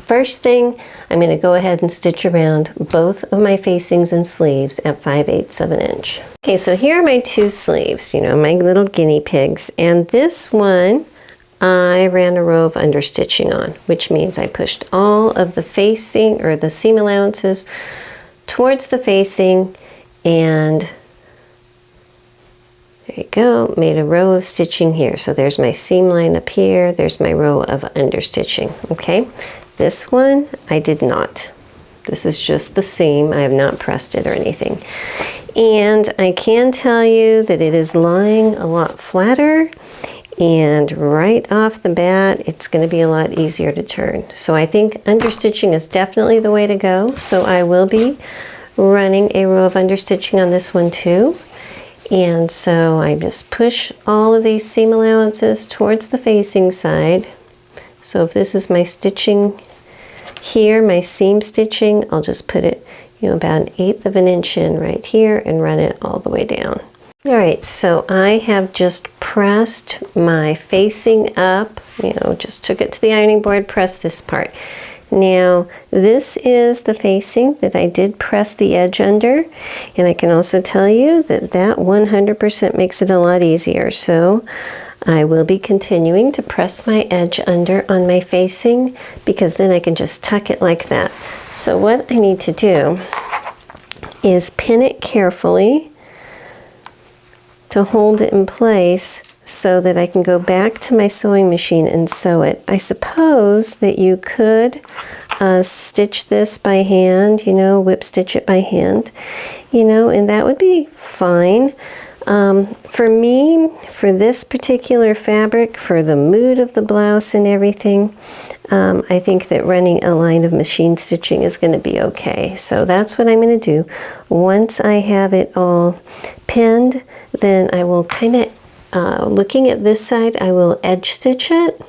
first thing, I'm going to go ahead and stitch around both of my facings and sleeves at 5/8 of an inch. Okay, so here are my two sleeves, you know, my little guinea pigs. And this one, I ran a row of understitching on, which means I pushed all of the facing or the seam allowances towards the facing and there you go, made a row of stitching here. So there's my seam line up here, there's my row of understitching, okay? This one, I did not. This is just the seam. I have not pressed it or anything. And I can tell you that it is lying a lot flatter, and right off the bat, it's going to be a lot easier to turn. So I think understitching is definitely the way to go. So I will be running a row of understitching on this one too. And so I just push all of these seam allowances towards the facing side. So if this is my stitching here, my seam stitching, I'll just put it, you know, about 1/8 of an inch in right here and run it all the way down. All right, so I have just pressed my facing up, you know, just took it to the ironing board, pressed this part. Now, this is the facing that I did press the edge under, and I can also tell you that that 100% makes it a lot easier. So I will be continuing to press my edge under on my facing because then I can just tuck it like that. So what I need to do is pin it carefully to hold it in place so that I can go back to my sewing machine and sew it. I suppose that you could stitch this by hand, you know, whip stitch it by hand, you know, and that would be fine. For me, for this particular fabric, for the mood of the blouse and everything, I think that running a line of machine stitching is going to be okay. So that's what I'm going to do. Once I have it all pinned, then I will kind of, looking at this side, I will edge stitch it,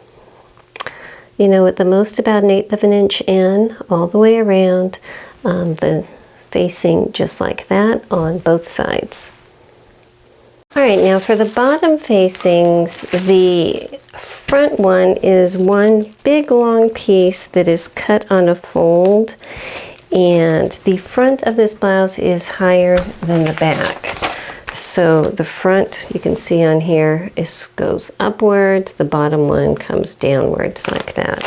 you know, at the most about 1/8 of an inch in, all the way around, the facing just like that on both sides. All right, now for the bottom facings, the front one is one big long piece that is cut on a fold, and the front of this blouse is higher than the back. So the front, you can see on here, goes upwards, the bottom one comes downwards like that.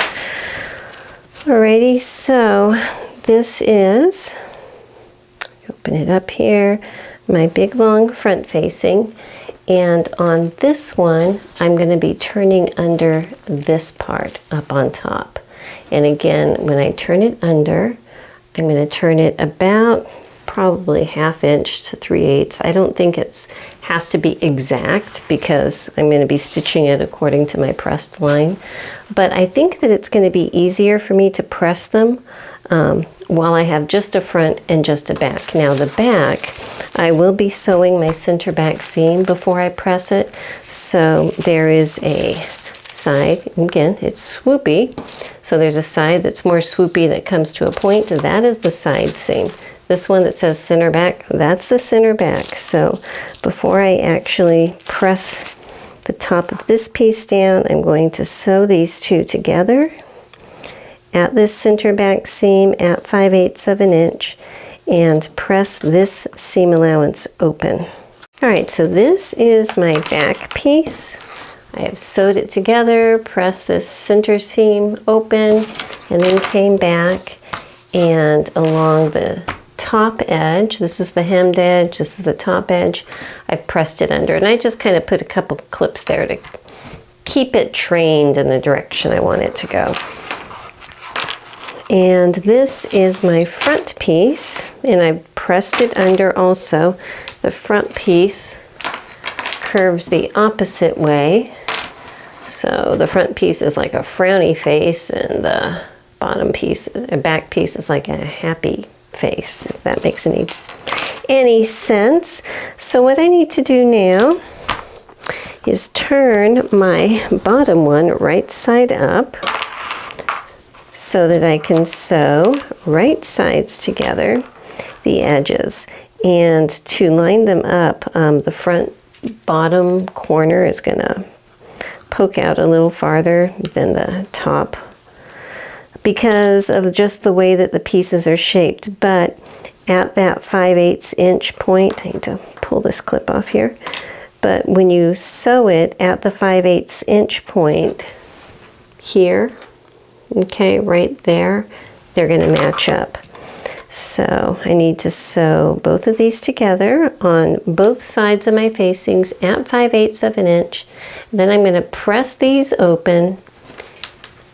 Alrighty, so this is, open it up here, my big long front facing, and on this one I'm going to be turning under this part up on top. And again, when I turn it under, I'm going to turn it about probably 1/2 inch to 3/8. I don't think it has to be exact because I'm going to be stitching it according to my pressed line, but I think that it's going to be easier for me to press them while I have just a front and just a back. Now the back, I will be sewing my center back seam before I press it, so there is a side, again it's swoopy, so there's a side that's more swoopy that comes to a point, that is the side seam. This one that says center back, that's the center back. So before I actually press the top of this piece down, I'm going to sew these two together at this center back seam at 5/8 of an inch and press this seam allowance open. All right, so this is my back piece. I have sewed it together, pressed this center seam open, and then came back and along the top edge, this is the hemmed edge, this is the top edge, I've pressed it under, and I just kind of put a couple clips there to keep it trained in the direction I want it to go. And this is my front piece, and I pressed it under also. The front piece curves the opposite way, so the front piece is like a frowny face and the bottom piece, back piece, is like a happy face, if that makes any sense. So what I need to do now is turn my bottom one right side up so that I can sew right sides together, the edges, and to line them up, the front bottom corner is going to poke out a little farther than the top because of just the way that the pieces are shaped. But at that 5/8 inch point, I need to pull this clip off here, but when you sew it at the 5/8 inch point here, okay, right there, they're going to match up. So I need to sew both of these together on both sides of my facings at 5/8 of an inch. Then I'm going to press these open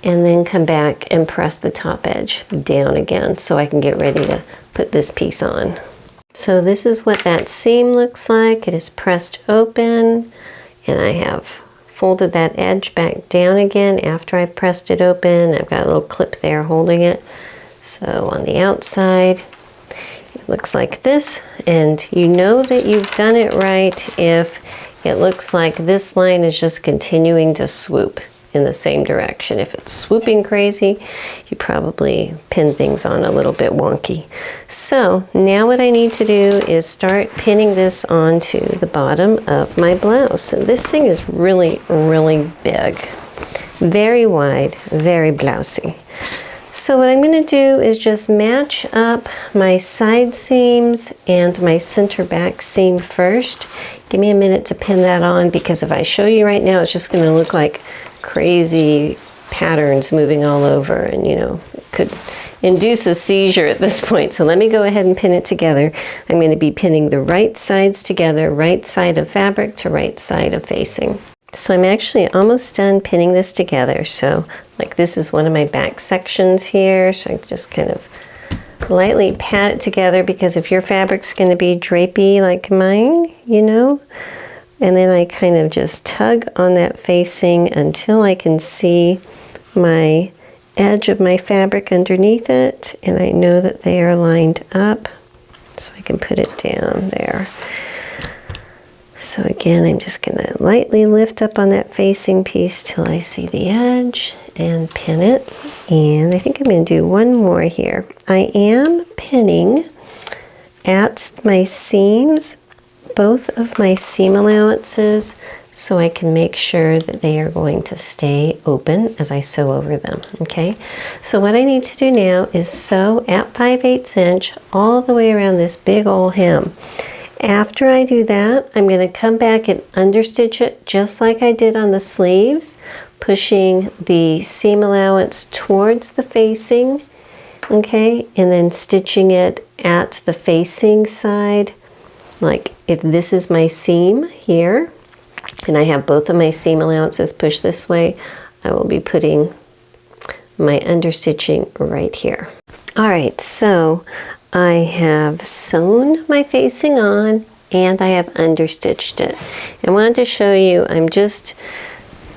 and then come back and press the top edge down again so I can get ready to put this piece on. So this is what that seam looks like. It is pressed open, and I have folded that edge back down again after I've pressed it open. I've got a little clip there holding it. So on the outside, it looks like this, and you know that you've done it right if it looks like this line is just continuing to swoop in the same direction. If it's swooping crazy, you probably pin things on a little bit wonky. So now what I need to do is start pinning this onto the bottom of my blouse. And this thing is really, really big, very wide, very blousy. So what I'm going to do is just match up my side seams and my center back seam first. Give me a minute to pin that on, because if I show you right now, it's just going to look like crazy patterns moving all over, and you know, could induce a seizure at this point. So let me go ahead and pin it together. I'm going to be pinning the right sides together, right side of fabric to right side of facing. So I'm actually almost done pinning this together. So like this is one of my back sections here, so I just kind of lightly pat it together, because if your fabric's going to be drapey like mine, you know, and then I kind of just tug on that facing until I can see my edge of my fabric underneath it, and I know that they are lined up, so I can put it down there. So again, I'm just going to lightly lift up on that facing piece till I see the edge and pin it. And I think I'm going to do one more here. I am pinning at my seams, both of my seam allowances, so I can make sure that they are going to stay open as I sew over them, okay? So what I need to do now is sew at 5/8 inch all the way around this big old hem. After I do that, I'm going to come back and understitch it just like I did on the sleeves, pushing the seam allowance towards the facing, okay, and then stitching it at the facing side. Like if this is my seam here, and I have both of my seam allowances pushed this way, I will be putting my understitching right here. All right, so I have sewn my facing on and I have understitched it. I wanted to show you, I'm just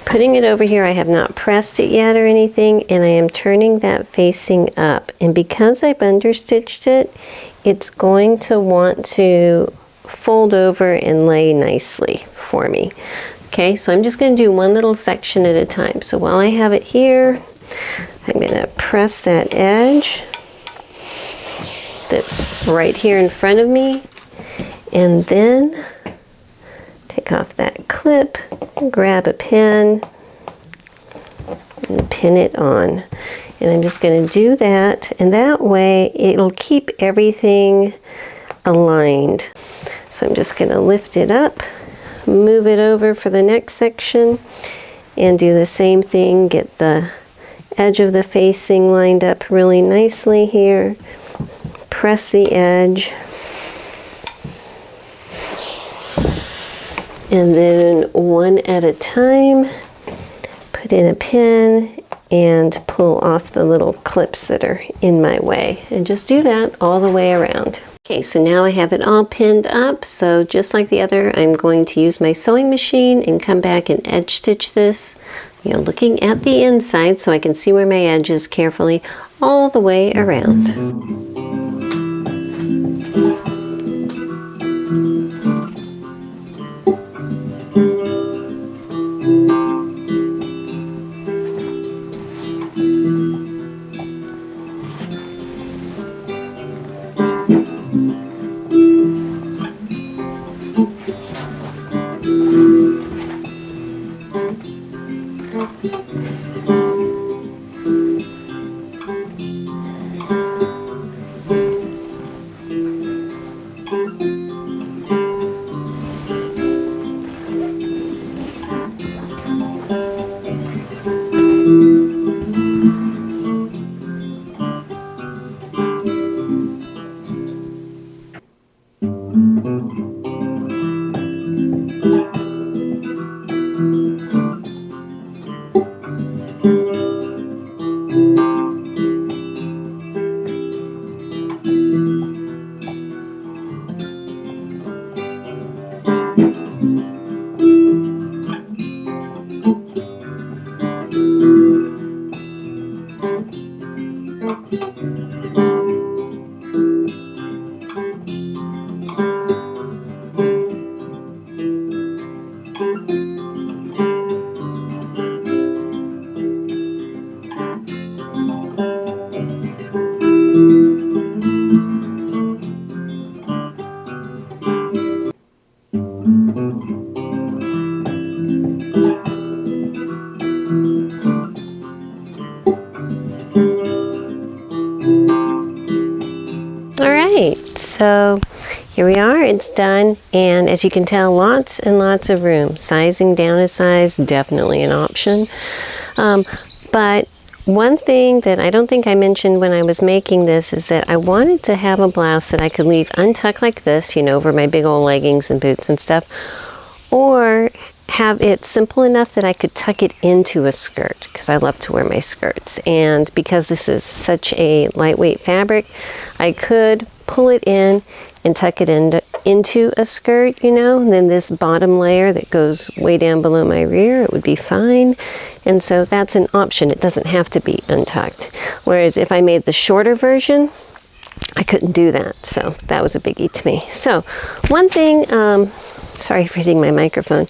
putting it over here. I have not pressed it yet or anything, and I am turning that facing up. And because I've understitched it, it's going to want to fold over and lay nicely for me. Okay, so I'm just going to do one little section at a time. So while I have it here, I'm going to press that edge that's right here in front of me, and then take off that clip, grab a pin, and pin it on. And I'm just going to do that, and that way it'll keep everything aligned. So I'm just going to lift it up, move it over for the next section, and do the same thing. Get the edge of the facing lined up really nicely here. Press the edge, and then one at a time, put in a pin and pull off the little clips that are in my way, and just do that all the way around. Okay, so now I have it all pinned up, so just like the other, I'm going to use my sewing machine and come back and edge stitch this, you know, looking at the inside so I can see where my edge is carefully all the way around. So here we are, it's done, and as you can tell, lots and lots of room. Sizing down a size, definitely an option. But one thing that I don't think I mentioned when I was making this is that I wanted to have a blouse that I could leave untucked like this, you know, over my big old leggings and boots and stuff, or have it simple enough that I could tuck it into a skirt, because I love to wear my skirts. And because this is such a lightweight fabric, I could pull it in and tuck it into a skirt, you know, and then this bottom layer that goes way down below my rear, it would be fine. And so that's an option. It doesn't have to be untucked. Whereas if I made the shorter version, I couldn't do that. So that was a biggie to me. So one thing, sorry for hitting my microphone.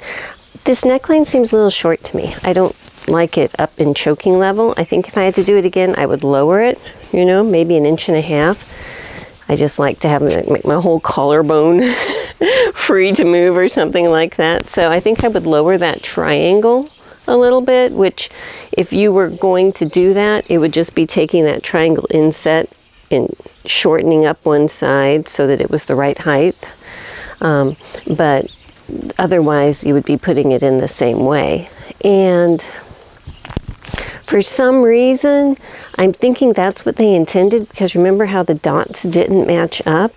This neckline seems a little short to me. I don't like it up in choking level. I think if I had to do it again, I would lower it, you know, maybe 1.5 inches. I just like to have make my whole collarbone free to move or something like that. So I think I would lower that triangle a little bit, which if you were going to do that, it would just be taking that triangle inset and shortening up one side so that it was the right height. But otherwise you would be putting it in the same way. And for some reason, I'm thinking that's what they intended, because remember how the dots didn't match up?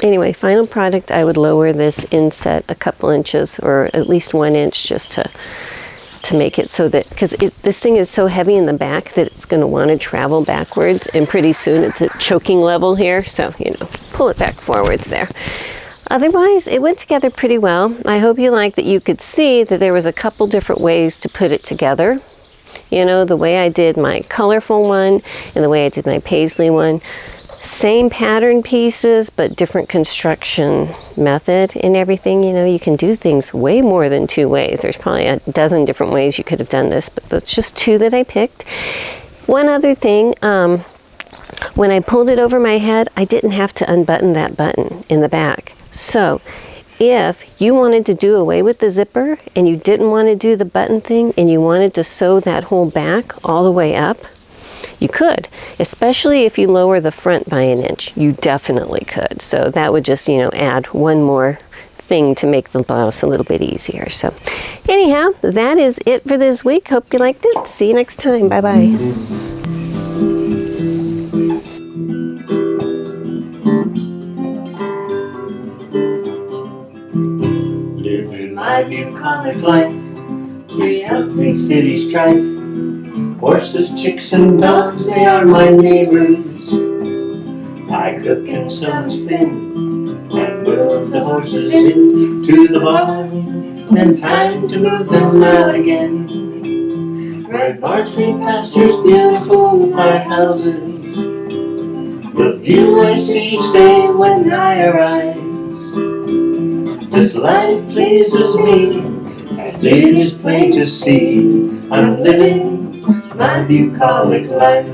Anyway, final product, I would lower this inset a couple inches, or at least 1 inch, just to make it so that, because this thing is so heavy in the back that it's going to want to travel backwards, and pretty soon it's at choking level here, so, you know, pull it back forwards there. Otherwise, it went together pretty well. I hope you like that you could see that there was a couple different ways to put it together. You know, the way I did my colorful one and the way I did my paisley one. Same pattern pieces, but different construction method and everything. You know, you can do things way more than 2 ways. There's probably a dozen different ways you could have done this, but that's just 2 that I picked. One other thing, when I pulled it over my head, I didn't have to unbutton that button in the back. So if you wanted to do away with the zipper and you didn't want to do the button thing and you wanted to sew that whole back all the way up, you could, especially if you lower the front by 1 inch. You definitely could. So that would just, you know, add one more thing to make the blouse a little bit easier. So anyhow, that is it for this week. Hope you liked it. See you next time. Bye-bye. Living my bucolic life, healthy city strife. Horses, chicks, and dogs, they are my neighbors. I cook and sew and spin, and move the horses into the barn. Then time to move them out again. Red barns, green pastures, beautiful white houses. The view I see each day when I arise. This life pleases me, as it is plain to see. I'm living my bucolic life.